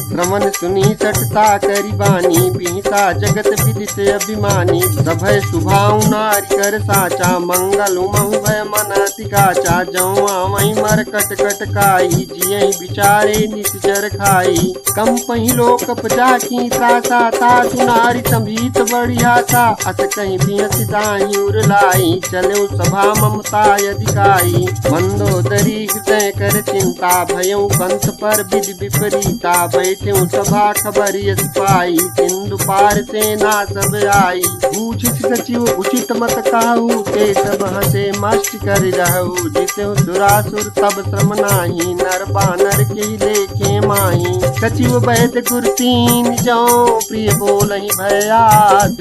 श्रवण सुनी सठता करि बानी, बिहिता जगत विदित अभिमानी। सभय सुभाउ नारी कर साचा, मंगल उमहु भय मन अति काचा। जौं आवहि मर कट कट काई, जियहि विचारे निश्चर खाई। कम पहि लोक जाकी त्रासा, तासु नारी संभीत बड़ी आशा। अस कहीं बिहस दाहि उरलाई, चलो सभा ममता अधिकाई। मंदोदरी हृदय कर चिंता, भयउ कंस पर विधि विपरीता। बैठ्यु सभा खबर यस पाई, सिंधु पार सेना सब आई। पूछ सचिव उचित मत कहू, ते सब हसे मस्त कर रहू। जितेहु सुरासुर तब श्रम नाही, नर बानर के लेखे माही। सचिव वैद गुर तीन जौ, प्रिय बोलहि भयास।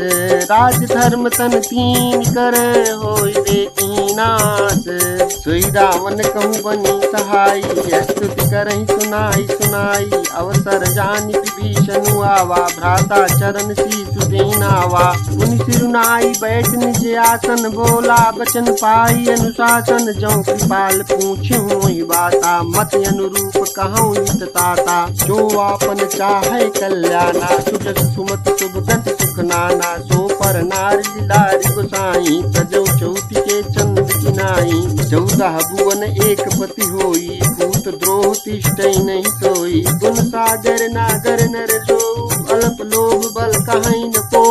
राज धर्म तन तीन कर, होय देखी नास। सोई रावण कहूँ बनी सहाई, स्तुति करहि सुनाई सुनाई। अवसर जानि विभीषण आवा, भ्राता चरण शीशु देनावा। मुनि सिरुनाई बैठ निज आसन, बोला बचन पाई अनुशासन। जौ कृपाल पूछूं ही बाता, मत अनुरूप कहूँ हित ताता। जो आपन चाहे कल्याणा, सुजस सुमत शुभ गति सुख नाना। सो पर नारी लारी गोसाई, तजौ चौति के चंद किनाई। 14 भुवन एक पति होई, भूत द्रोह तिष्ठै नहीं सोई। गुण सागर नागर नर जो, अल्प लोभ बल कहीं न को।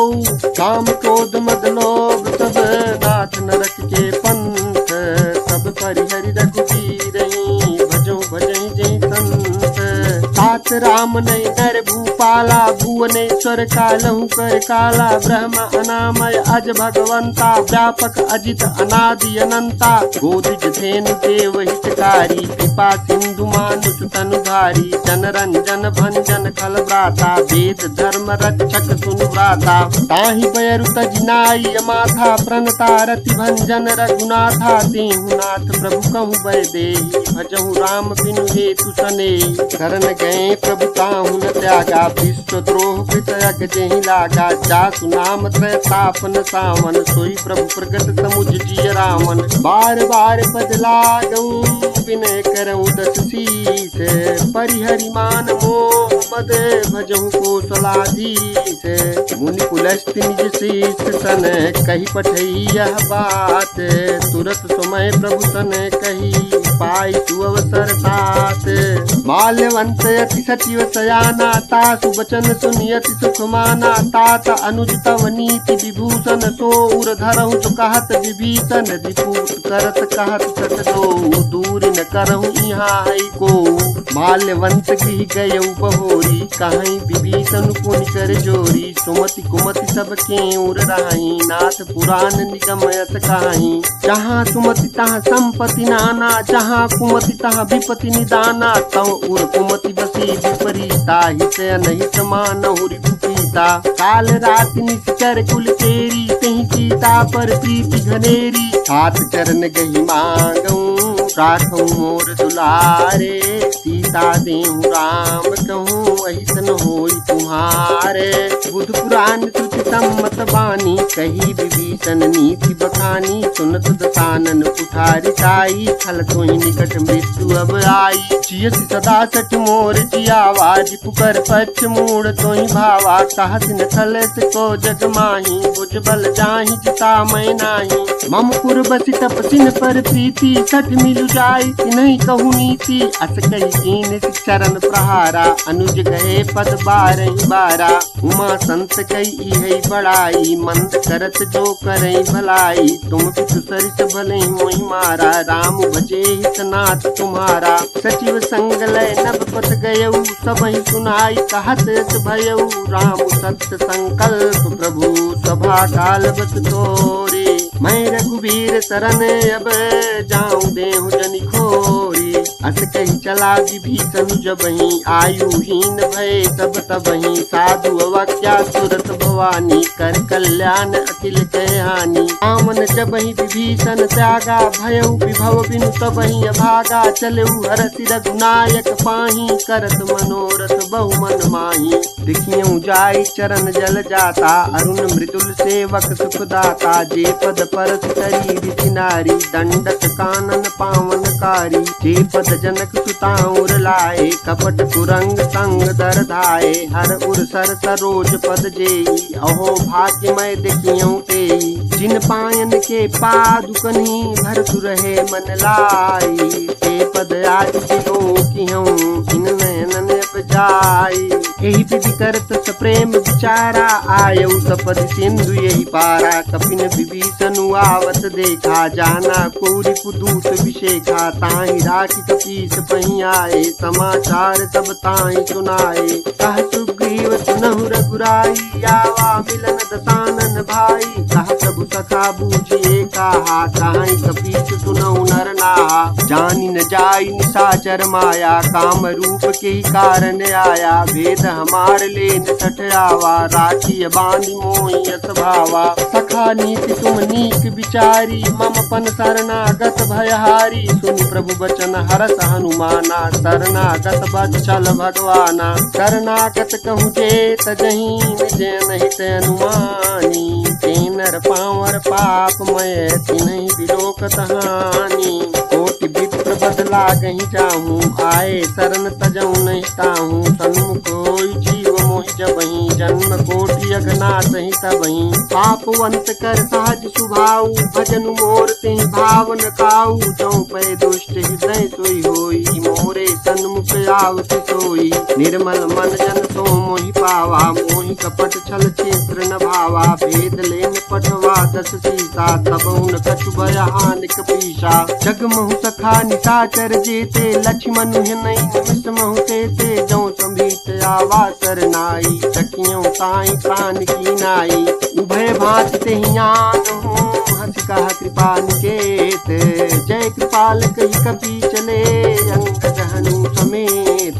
काम क्रोध मद लोभ सब, नाथ नरक के पंथ। तात राम ने नर भूपाला, भुवनेश्वर कालहु कर काला, ब्रह्म अनामय अज भगवंता, व्यापक अजित अनादि अनंता, गोदिज धेनु देव हितकारी, कृपा सिंधु मानुष तनुधारी, जनरंजन भंजन खल व्राता, वेद धर्म रक्षक सुनु व्राता, ताहि बयरु तजनाई माथा, प्रणता रति भंजन रघुनाथा, तेहु नाथ प्रभु कहु बै देहि, भजहु राम बिनु हेतु सने, शरण गए प्रभु ताहु न त्यागा, विश्व द्रोह कृतयक जेहि लागा, जासु नाम त्रय तापन सावन, सोई प्रभु प्रगट समुझ जिय रामन, बार बार पद लागऊं विनय करऊं दस शीस, परिहरि मान मोह मद भजहु कौशलाधीश, मुनि पुलस्त्य निज शीस सन, कही पठई यह बात, तुरत समय प्रभु सन कही, पाई सुअवसर तात, माल्यवंत अति सचिव सयाना, तासु वचन सुनि अति सुख माना, तात अनुज तव नीति विभूषण, सो उर धरहु जो कहत विभीषण, रिपुत करत कहत सत दो, दूर न करहु यहाँ है को, माल्यवंत गृह गयउ बहोरी, कहीं विभीषण पुनि कर जोरी, सुमति कुमति सब के उर रही, नाथ पुराण निगम यस कहीं, जहाँ सुमति तहाँ संपत्ति नाना, जहाँ कुमति तहाँ विपति निदाना, तव उर कुमति बसी विपरीता, हित अनहित मानहु रिपुपीता, काल राति निश्चर कुल तेरी, तही सीता पर प्रीति घनेरी, हाथ चरण गही मांगऊं राखऊं मोर दुलारे, सीता देहु राम कहूँ अहितन होई तुम्हारे, बुध पुराण श्रुति सम्मत बानी, कही विभीषण नीति बखानी, सुनत दसानन कुठारि ताई, छल तोहि निकट मृत्यु अब आई, जियसि सदा सठ मोर जियावाज, पुकर पक्ष मूढ़ तोहि भावा, कहत न खलस को जग माही, बुझ बल जाहि जिता मैं नाही, मम पुर बसि तपसिन पर प्रीति, सठ मिलु जाई तिन्हि कहु नीति, अस कही कीन चरण प्रहारा, अनुज गए पद बारहि बारा, उमा संत कई है बड़ाई, मंद करत जो करई भलाई, तुम पितु सरिस भले मोहि मारा, राम भजे हित नाथ तुम्हारा, सचिव संग लय नभ पथ गयऊ, सबहि सुनाई कहत यस भयऊ, राम सत्य संकल्प प्रभु सभा काल बस तोरे, मैं रघुवीर शरण अब जाऊं देहु जनि खोरी, अस कही चला विभीषण जबहि, आयुहीन भय सब तबहि, साधु अवाक्या सुरत भवानी, कर कल्याण अखिल कहानी, आमन जबहि विभीषण त्यागा, भयउ विभव बिनु तबहि अभागा, चलऊ हरसि रघुनायक पाही, करत मनोरथ बहु मन माही, दिखियऊ जाई चरण जल जाता, अरुण मृदुल सेवक सुखदाता, जे पद परस तरी ऋषि नारी, दंडक कानन पावनकारी, जे पद जनक सुताउर लाए, कपट कुरंग संग दर धाये, हर उर सर सरोज पद जेई, अहो भाग्यमय देखियऊ तेई, जिन पायन के पादुकनी भरतु रहे मन लाई, ते पद आज बिलोकिहऊं इन नयनन जाई, यही विधि करत सप्रेम विचारा, आयऊ सपद सिंधु यही पारा, कपिन विभीषण आवत देखा, जाना कोरि पुदूत विशेखा, ताहि राखी कपीस पही आए, समाचार सब ताहि सुनाए, कह सुग्रीव सुनहु रघुराई, आवा मिलन दसानन भाई, कह प्रभु सखा बूझिए कहा, ताहि कपीस सुनहु नर नाहा, जानि न जाई निशाचर माया, काम रूप के ही कारण आया, भेद हमार लेन सठ आवा, राखी बांधि मोहि यस भावा, सखा नीति तुम नीक विचारी, मम पन शरणागत भयहारी, सुनि प्रभु बचन हरस हनुमाना, शरणागत बच्चल भगवाना, शरणागत कहूँ जे तजहि निज निहित अनुमानी, तेनर पावर पापमय तिन्हि बिलोकत हानि, कोटि विप्र बदला गहि जाहूँ, आए शरण तजऊ नहीं ताहूँ, सन्मुख होई जीव मोहि जबहि, जन्म कोटि अघनाथ ही तबहि, पापवंत कर सहज सुभाऊ, भजन मोर तेहि भावन काऊ, जौ पै दुष्ट हृदय सोई होई, मोरे सन्मुख आवति सोई, निर्मल मन जन सो मोहि आवा, मोहि कपट छल क्षेत्र न भावा, भेद लेन पठवा 10 सीसा, तब उन कछु भय हानिक पीसा, जगमहु सखा निशाचर जेते, लक्ष्मण हिनई निमिष महु तेते, जौ संभीत आवा सरनाई, सखियों ताई प्राण की नाई, उभय भांति तेहियान हूँ हंस कहा कृपा निकेत, जय कृपाल कही कपि चले अंगद हनु समेत,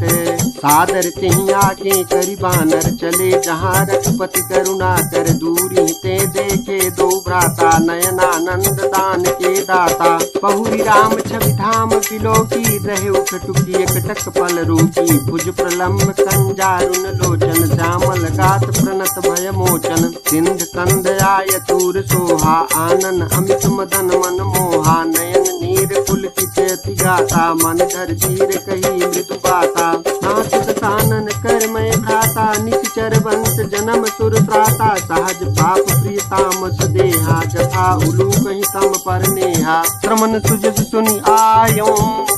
सादर तेहि आगे करि बानर चले, जहाँ रघुपति करुणा कर दूरी ते देखे, दो भ्राता नयनानंद दान के दाता, पहुरी राम छवि धाम बिलोकी, रहे उठटुकी एकटक पल रूकी, भुज प्रलम्ब कंजारुन लोचन, श्यामल गात प्रणत भय मोचन, सिंध कंद आय तूर सोहा, आनन अमित मदन मन मोहा, नयन नीर पुलकित अति गाता, मन धर धीर कही मृदु बाता, नाथ सानन कर मैं भ्राता, निश्चर वंश जन्म सुर त्राता, सहज पाप प्रिय तामस देहा, जथा उलू कहीं तम पर नेहा, श्रमन सुजस सुनि आयो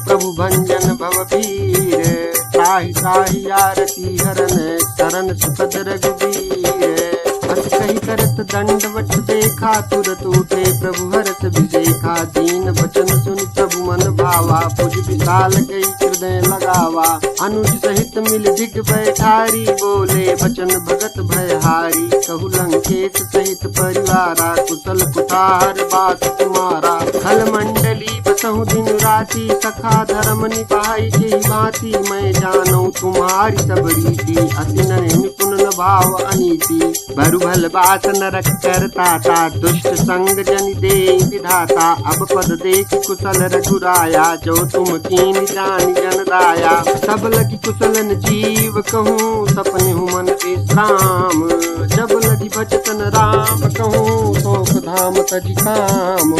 प्रभु भंजन भव भीर, त्राहि त्राहि आरती हरन शरण सुखद रघुबीर, अस कही करत दंडवत देखा, तुरत उठे प्रभु हरस विदेखा, दीन वचन सुनि प्रभु मन भावा, भुज विशाल कई हृदय लगावा, अनुज सहित मिल दिग बैठारी, बोले वचन भगत भयहारी, कहु लंकेश सहित परिवारा, कुशल कुठार बास तुम्हारा, खल मंडली बसहु दिन राति, सखा धर्म निभाई के भांति, मैं जानू तुम्हारी सब रीति, अति निपुण न भाव अनीति, भरु भल बास नरक करता, दुष्ट संग जन दे विधाता, अब पद देख कुशल रघुराया, जो तुम कीन जान जन दाया, सब लगी कुशलन जीव कहूँ, सपने हूँ मन विश्राम, जब लगी भजतन राम कहूँ, शोक धाम तजी काम,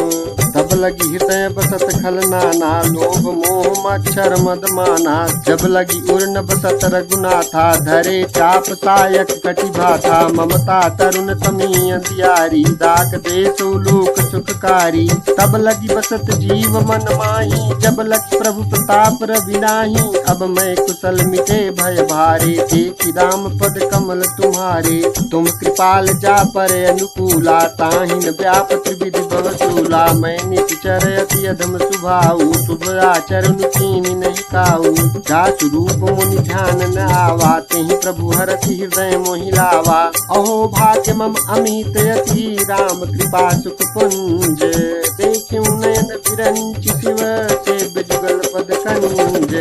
तब लगी हृदय बसत खल नाना, लोभ मोह मच्छर मद माना, जब लगी उर्न बसत रघुनाथा, धरे चाप सायक कटि भाथा, ममता तरुण तमी अंधियारी, दाक देश लोक सुखकारी, तब लगी बसत जीव मन माही, जब लगी प्रभु प्रताप रवि नाही, अब मैं कुशल मिटे भय भारे, देखी राम पद कमल तुम्हारे, तुम कृपाल जा पर अनुकूला, ताहिन व्याप त्रिविधि भवसूला, मैं निचर अति अधम स्वभाव, शुभ आचरण कीनी नहीं काऊ, जासु रूप मुनि ध्यान न आवा, तेहि प्रभु हरति हृदय मोहि लावा, अहो भाग्य मम अमित अति, राम कृपा सुख पुंज, देखियो नयन विरंचि शिव सेव जुगल पद कंज,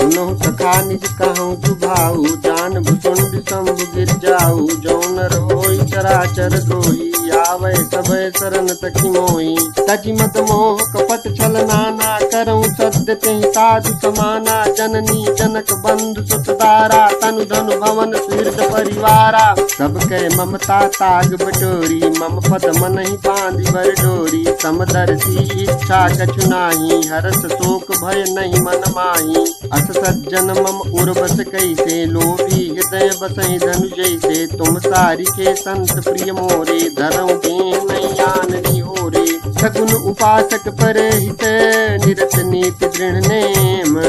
सुनहु सखा निज कहूँ सुभाऊ, जान भुसुंड शंभु गिर जाऊ, जो नर होई चराचर द्रोही, आवे सभय शरण तकी मोही, तजी मद मोह कपट छल नाना, करऊँ सद्य तेहि साधु समाना, जननी जनक बंधु सुतदारा, तनु धनु भवन सुहृद परिवारा, सब कह ममता ताग बटोरी, मम पद मन ही बांधि बर डोरी, समदर्शी इच्छा कछु नाही, हरस शोक भय नहीं मन माही, अस सज्जन मम उर्वस कैसे, लोभी हृदय बसहि धनु जैसे, तुम सारी के संत प्रिय मोरे, धरऊँ देह नहीं आननी हो रे, सगुन उपासक पर हित, निरत नीति दृढ़ नेम,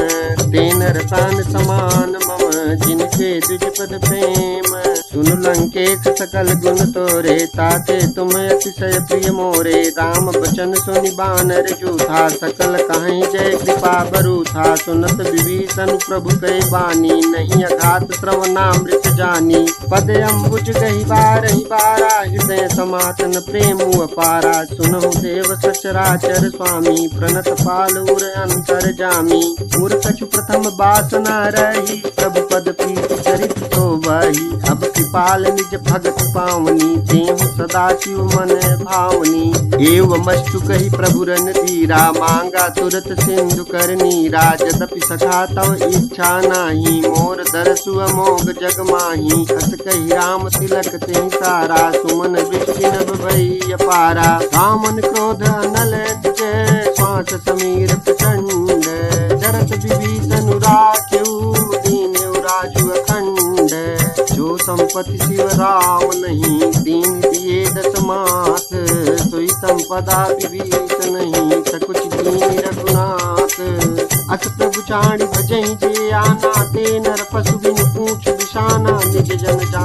तेन रसान समान मम, जिनके द्विज पद प्रेम, सुन लंकेश सकल गुण तोरे, ताते तुम अतिशय प्रिय मोरे, राम बचन सुनि बानर जूथा, सकल कहीं जय कृपा बरूथा, सुनत विभीषण प्रभु कै बानी, नहीं अघात श्रवणामृत जानी, पद अम्बुज गही बारहि बारा, हृदय समातन प्रेम अपारा, सुनहु देव सचराचर स्वामी, प्रणत पाल उर अंतर जामी, उर कछु प्रथम बासना रही, प्रभु पद प्रीत चरित तो वही, अब कृपाल निज भगत पावनी, तेहु सदा शिव मन भावनी, एवमस्तु कही प्रभु रन धीरा, मांगा तुरत सिंधु कर नीरा, यद्यपि सखा तव इच्छा नाही, मोर दरसु अमोघ जग माही, अस कही राम तिलक तेहि सारा, सुमन वृष्टि नभ भई अपारा, कामन क्रोध अनल जय, श्वास समीर प्रचंड, जरत विभीषण राख्यऊ, दीन्यऊ राजु अखंड, जो संपत्ति शिव राम नहीं, दीन दिए दस मात, सोई संपदा विभीषण नहीं, सकुच दीन रघुनाथ, अस प्रभु चाणि भजहि जे आना, ते नर पशु बिनु पूछ बिशाना, निज जन जान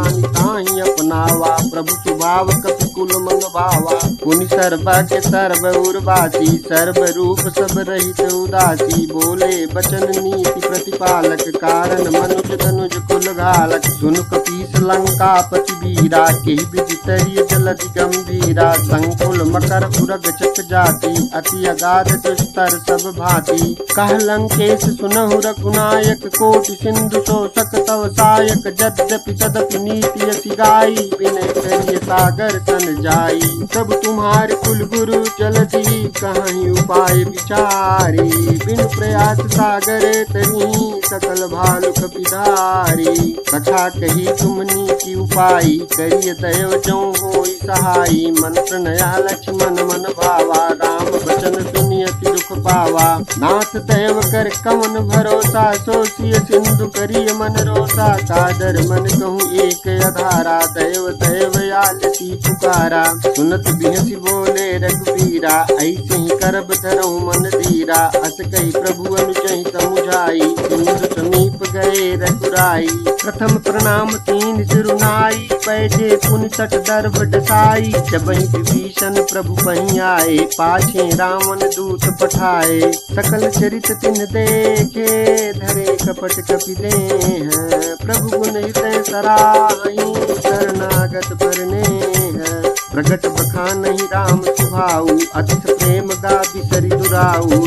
पाव कपि कुल मन भावा। पुनि सर्वज्ञ सर्व उर्वासी सर्व रूप सब रहित उदासी। बोले बचन नीति प्रतिपालक कारण मनुज तनुज कुल घालक। सुनु कपीस लंका पति वीरा केहि विधि तरिय जलधि गंभीरा। संकुल मकर उरग चक जाति अति अगाध दुस्तर सब भांति। कह लंकेश सुनहु रघुनायक कोटि सिंधु शोषक तव सायक। यद्यपि तदपि नीति यसी गाई विनय करिय सागर तन जाई। सब तुम्हारे कुल गुरु जलधि कहीं उपाय विचारी। बिनु प्रयास सागर तरी सकल भालु कपिधारी। कथा कही तुम नीति उपाई करिय दैव जो होई सहाई। मंत्र नया लक्ष्मण मन भावा राम बचन सुनि अति दुख पावा। नाथ दैव कर कवन भरोसा सो सिय सिंधु करिय मन रोसा। कादर मन कहूँ एक अधारा दैव दैव आलसी पुकारा। सुनत बिहसी बोले रघुबीरा ऐसे ही करब धरऊ मन धीरा। अस कही प्रभु अनुजहि समुझाई सिंधु समीप गए रघुराई। प्रथम प्रणाम तीन सिरुनाई बैठे पुनि तट दर्भ डसाई। जबहि विभीषण प्रभु पहीं आए पाछे रावण दूत पठाए। सकल चरित तिन देखे धरे कपट कपि देह। प्रभु गुण हृदय सराहि शरणागत परनेह। प्रगट बखानहि राम सुभाऊ अतिश प्रेम गाबि सरि दुराऊ।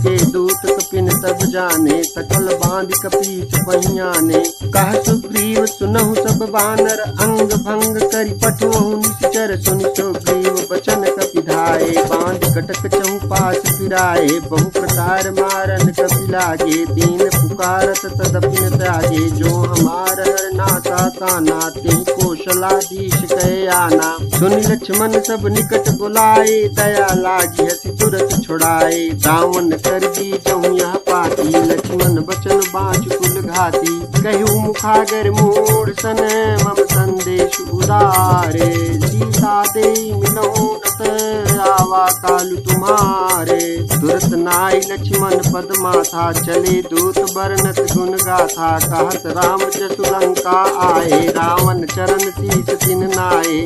के दूत कपिन सब जाने सकल बांध कपीस पहियाने। कह सुग्रीव सुनहु सब बानर अंग भंग करि पठुहु निश्चर। सुनि सुग्रीव बचन कपि धाये बांध कटक चहु पास फिराए। बहु प्रकार मारन कपि लागे दीन पुकारत तदपि न त्यागे। जो हमार हर नासा ताना तेहि कौशलाधीश कहे आना। सुनि लक्ष्मण सब निकट बुलाए दया लागी हसी तुरत छुड़ाए। रावण कर दी जहु यह पाती लक्ष्मण बचन बाँच कुल घाती। कहु मुखागर मूढ़ सन मम संदेश उदारे। सीता दे मिलहु नत आवा कालु तुम्हारे। तुरत नाई लक्ष्मण पद माथा चले दूत बरनत गुण गाथा। कहत राम जसु लंका आए रावण चरण शीस तिन नाए।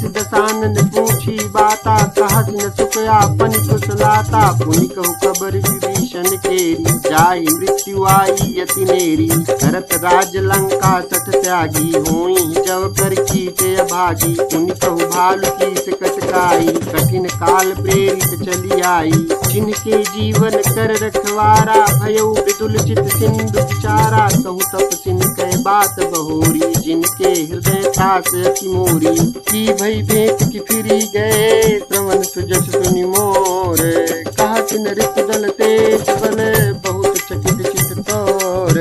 दसानन पूछी बाता कहत न सुख आपन कुशलाता। पुनि कहु खबर विभीषण केरी जाहि मृत्यु आई यति नेरी। करत राज लंका सठ त्यागी होई जब कर कीटे अभागी। पुनि कहु भालु कीस कटकाई कठिन काल प्रेरित चली आई। जिनके जीवन कर रखवारा भयो विदुल चित सिंधु विचारा। कहु तप सिन कह बात बहोरी जिनके हृदय ठास अति मोरी। की भई भेंट की फिरी गए श्रवण सुजस सुनि मोर। कहा किन ऋतुदल तेज बल बहुत चकित चित तोर।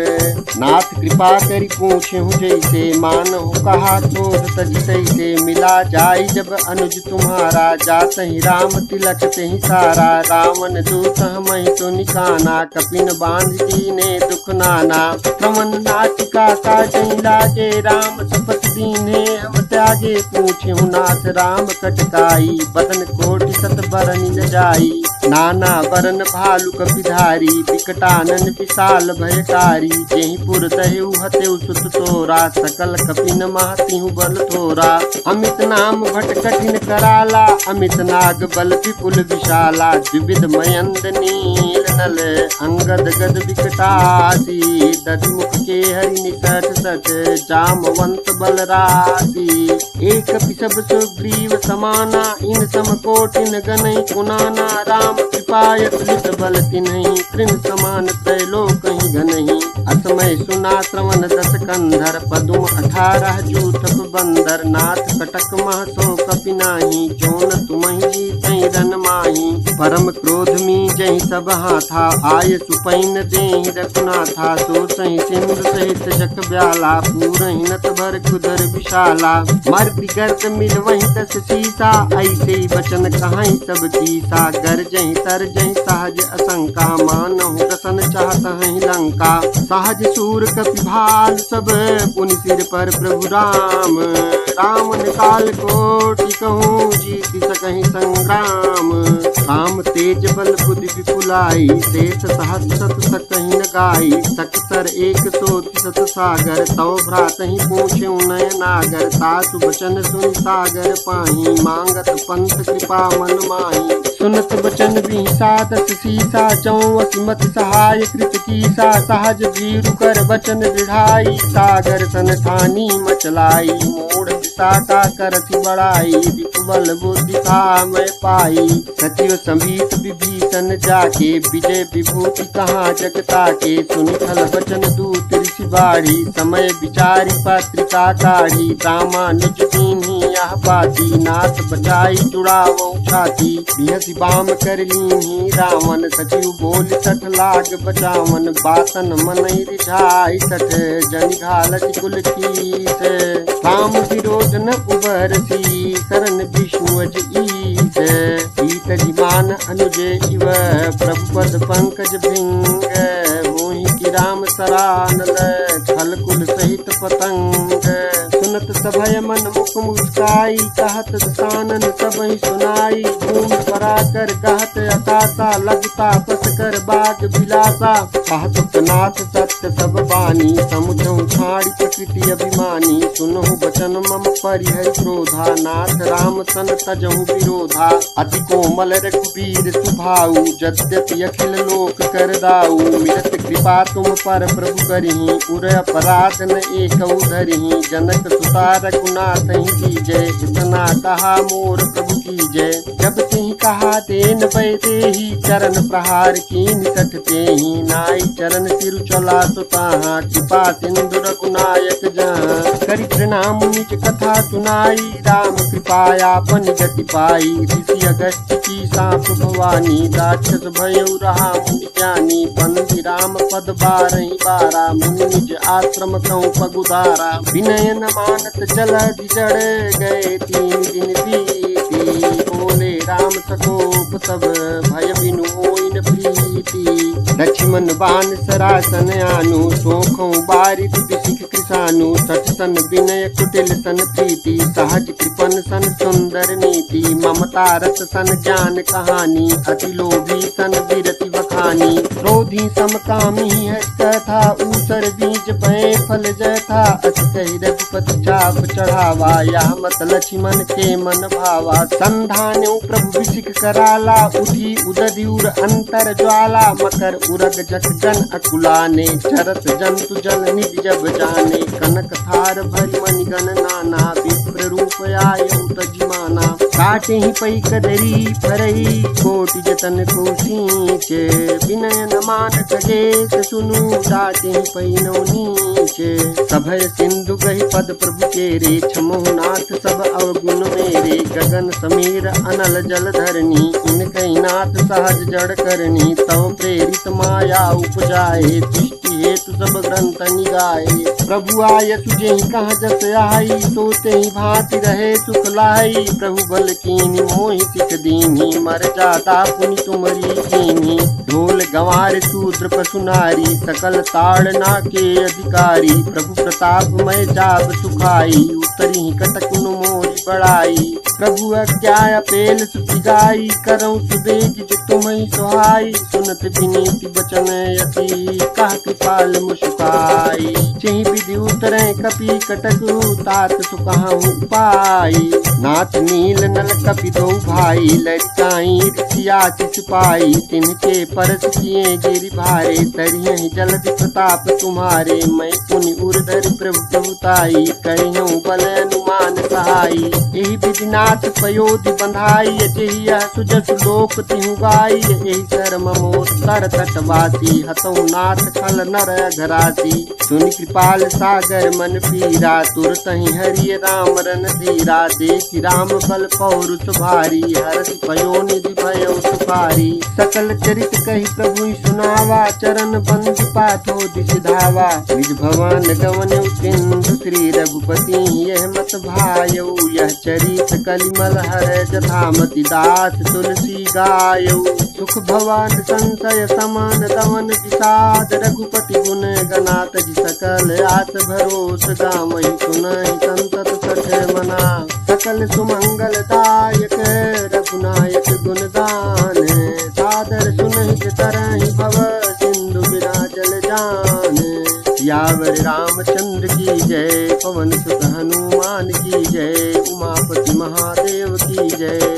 नाथ कृपा करि पूछहु जैसे मानहु कहा क्रोध तज तैसे। मिला जाई जब अनुज तुम्हारा जातहि राम तिलक तेहि सारा। रावण दूत हमहि तो निकाना कपिन बांध दीने दुख नाना। श्रवण नाटिका काटहि लागे राम शपथ दीने हम त्यागे। पूछहु नाथ राम कटकाई बदन कोटि सत बरनि न जाई। नाना बरन भालु कपिधारी विकटानन विशाल भयकारी। जेहि पुर दहेउ हतेउ सुत तोरा सकल कपिन महतिहु बल थोरा। अमित नाम भट कठिन कराला अमित नाग बल विपुल विशाला। द्विविध मयंद नील नल अंगद गद विकटासी। दधिमुख के हरि निसठ सठ जामवंत बल राशि। एक सब सुग्रीव समाना इन सम कोटिन गनहि कुनाना। राम कृपायत लित बल तिन्हि तृण समान त्रैलोकहि घनहि। असमय सुना श्रवण दस कंधर पदुम 18 जूथप बंदर। नाथ कटक मह सो कपि नाही जोन तुमहि जीतहि रन माही। परम क्रोध मी जहि सब हाथा आय सुपैन देहि रघुनाथा। सो सहि सिंधु सहित जख ब्याला पूरहि नत भर कुदर विशाला। मर बिगर्द मिल वहीं दस सीसा ऐसे बचन कहाई सब कीसा। गरजहि तरजहि सहज असंका मानहु दसन चाहत हहि लंका। सहज सूर कपि भाल सब पुनि सिर पर प्रभु राम। राम निकाल कोटि कहूँ जीत सकहि संग्राम। काम तेज बल बुद्धि विपुलाई शेष सहस्र सत सकहि न गाई। सकसर एक सोति सत सागर तव भ्रातहि पूछे नय नागर। तासु बचन सुनि सागर पाही मांगत पंथ कृपा मन माही। सुनत बचन बीसा दस सीसा चौवसी मति सहाय कृत कीसा। सहज भीरु कर बचन दृढ़ाई सागर सन ठानी मचलाई। मूढ़ दिशा का करति बड़ाई विपुबल बुद्धि था मैं पाई। सचिव समीत विभीषण जाके विजय विभूति कहाँ जगता के। सुनि खल बचन दूत ऋषि बाढ़ी समय विचारी पत्रिका काढ़ी। रामानुज दीन्ही यह बाती नाथ बचाई जुड़ावो छाती। बिहसी बाम कर लीन्ही रावण सचिव बोल सठ लाग बचावन। बातन मनहि रिझाई सठ जनि घालति कुल कीस। राम विरोध न उबरसी शरण विष्णु अज ईस। ईत जिमान अनुजे इव प्रभु पद पंकज भृंग। मोहि की राम सरानल छल कुल सहित पतंग। सुनत सभय मन मुख मुस्काई कहत दसानन सबहि सुनाई। भूमि पराकर कहत अकाशा लगता पस कर बाग बिलासा। कहत नाथ सत्य सब बानी समुझौ छाड़ी प्रकृति अभिमानी। सुनहु बचन मम परिहरि क्रोधा नाथ राम सन तजहु विरोधा। अति कोमल रघुबीर सुभाऊ यद्यपि अखिल लोक कर दाऊ। मिलत कृपा तुम पर प्रभु करही उर अपराध न एकउ धरही। जनक सुता रघुनाथ ही जय इतना कहा मोर प्रभु की जय। जब तिहि कहा तेन बैदेही चरण प्रहार कीन सठ तेहि। नाई चरण सिरु चला सुताहा कृपा सिंधु रघुनायक जहाँ। करि प्रणाम निज कथा सुनाई राम कृपायापन गति पाई। ऋषि अगस्त्य की साप भवानी राक्षस भयउ रहा मुनि ज्ञानी। बंदी राम पद बारहि बारा मुनि निज आश्रम कहूँ पगुदारा। विनय न मानत जलधि जड़ गए 3 दिन बीती। बोले राम सकोप तब भय बिनु होई न प्रीति। लक्ष्मण बान सरासन आनु सोखों बारित बिसिख कृसानु। सठ सन विनय कुटिल सन प्रीति सहज कृपन सन सुंदर नीति। ममता रस सन ज्ञान कहानी अति लोभी सन विरति बखानी। क्रोधी समकामी है कथा ऊसर बीज भय फल जय था। अति कही रघुपति चाप चढ़ावा यह मत लक्ष्मण के मन भावा। संधान्यो प्रभु विसिख कराला उठी उदधि उर अंतर ज्वाला। मकर उरग जख जन अकुलाने चरत जंतु जल निज जब जाने। कनक थार भरि मणिगण नाना विप्र रूप आयउ तजिमाना। काटे ही पई कदरी फरई कोटि जतन को सींचे। विनय न मान खगेश सुनु डाटे ही पई नौ नीचे। सभय सिंधु गहि पद प्रभु केरे छमहु नाथ सब अवगुण मेरे। गगन समीर अनल जल धरनी इनकहि नाथ सहज जड़ करनी। तव प्रेरित माया उपजाए दृष्टि हेतु सब ग्रंथ निगाए। प्रभु आय तुझे कहाँ जस आई सोते ही भांति रहे सुख लाई। प्रभु बल कीनी मोहि सिख दीनी मर जाता पुनि तुमरी कीनी। ढोल गंवार शूद्र पशु नारी सकल ताड़ना के अधिकारी। प्रभु प्रताप मय जाब सुखाई उतरी कटक नु मोरी बड़ाई। प्रभु अज्ञा पेल सुति गाई करऊँ सुबेज जो तुम्हें सुहाई। सुनत विनीति बचन यति कह कृपाल मुस्काई। चहि विधि उतरे कपि कटक तात सुकहु पाई। नाथ नील नल कपि दो भाई लड़काई ऋषियाति सिपाही। तिनके परस किए गिरि भारे तरियहि जलधि प्रताप तुम्हारे। मैं पुनि उर्धर प्रभु प्रभुताई कहियौ बल अनुमान सहाई। एहि विधि नाथ पयोधि बंधाई जेहि यह सुजस लोक तिहु गाई। एहि सर ममोर तर तटवासी हतौ नाथ खल नर घरासी। सुनि कृपाल सागर मन पीरा तुरतहि हरि राम रन धीरा। देखि राम बल पौरुष भारी हरषि पयो निधि भयउ सुखारी। सकल चरित कहि प्रभु सुनावा चरण बंद पाथो दिश धावा। निज भवन गवन सिंधु श्री रघुपति यह मत भायौ। यह चरित कलिमल हर जथामति दास तुलसी गायौ। सुख भवन संशय समान दवन विषाद रघुपति गुण गनात जी सकल आस भरोस गावहि सुनहि संतत संकट मना। सकल सुमंगलदायक रघुनायक गुणगान, सादर सुनहित तरहि भव सिंधु बिना जल जान। सियावर रामचंद्र की जय, पवन सुत हनुमान की जय, उमापति महादेव की जय।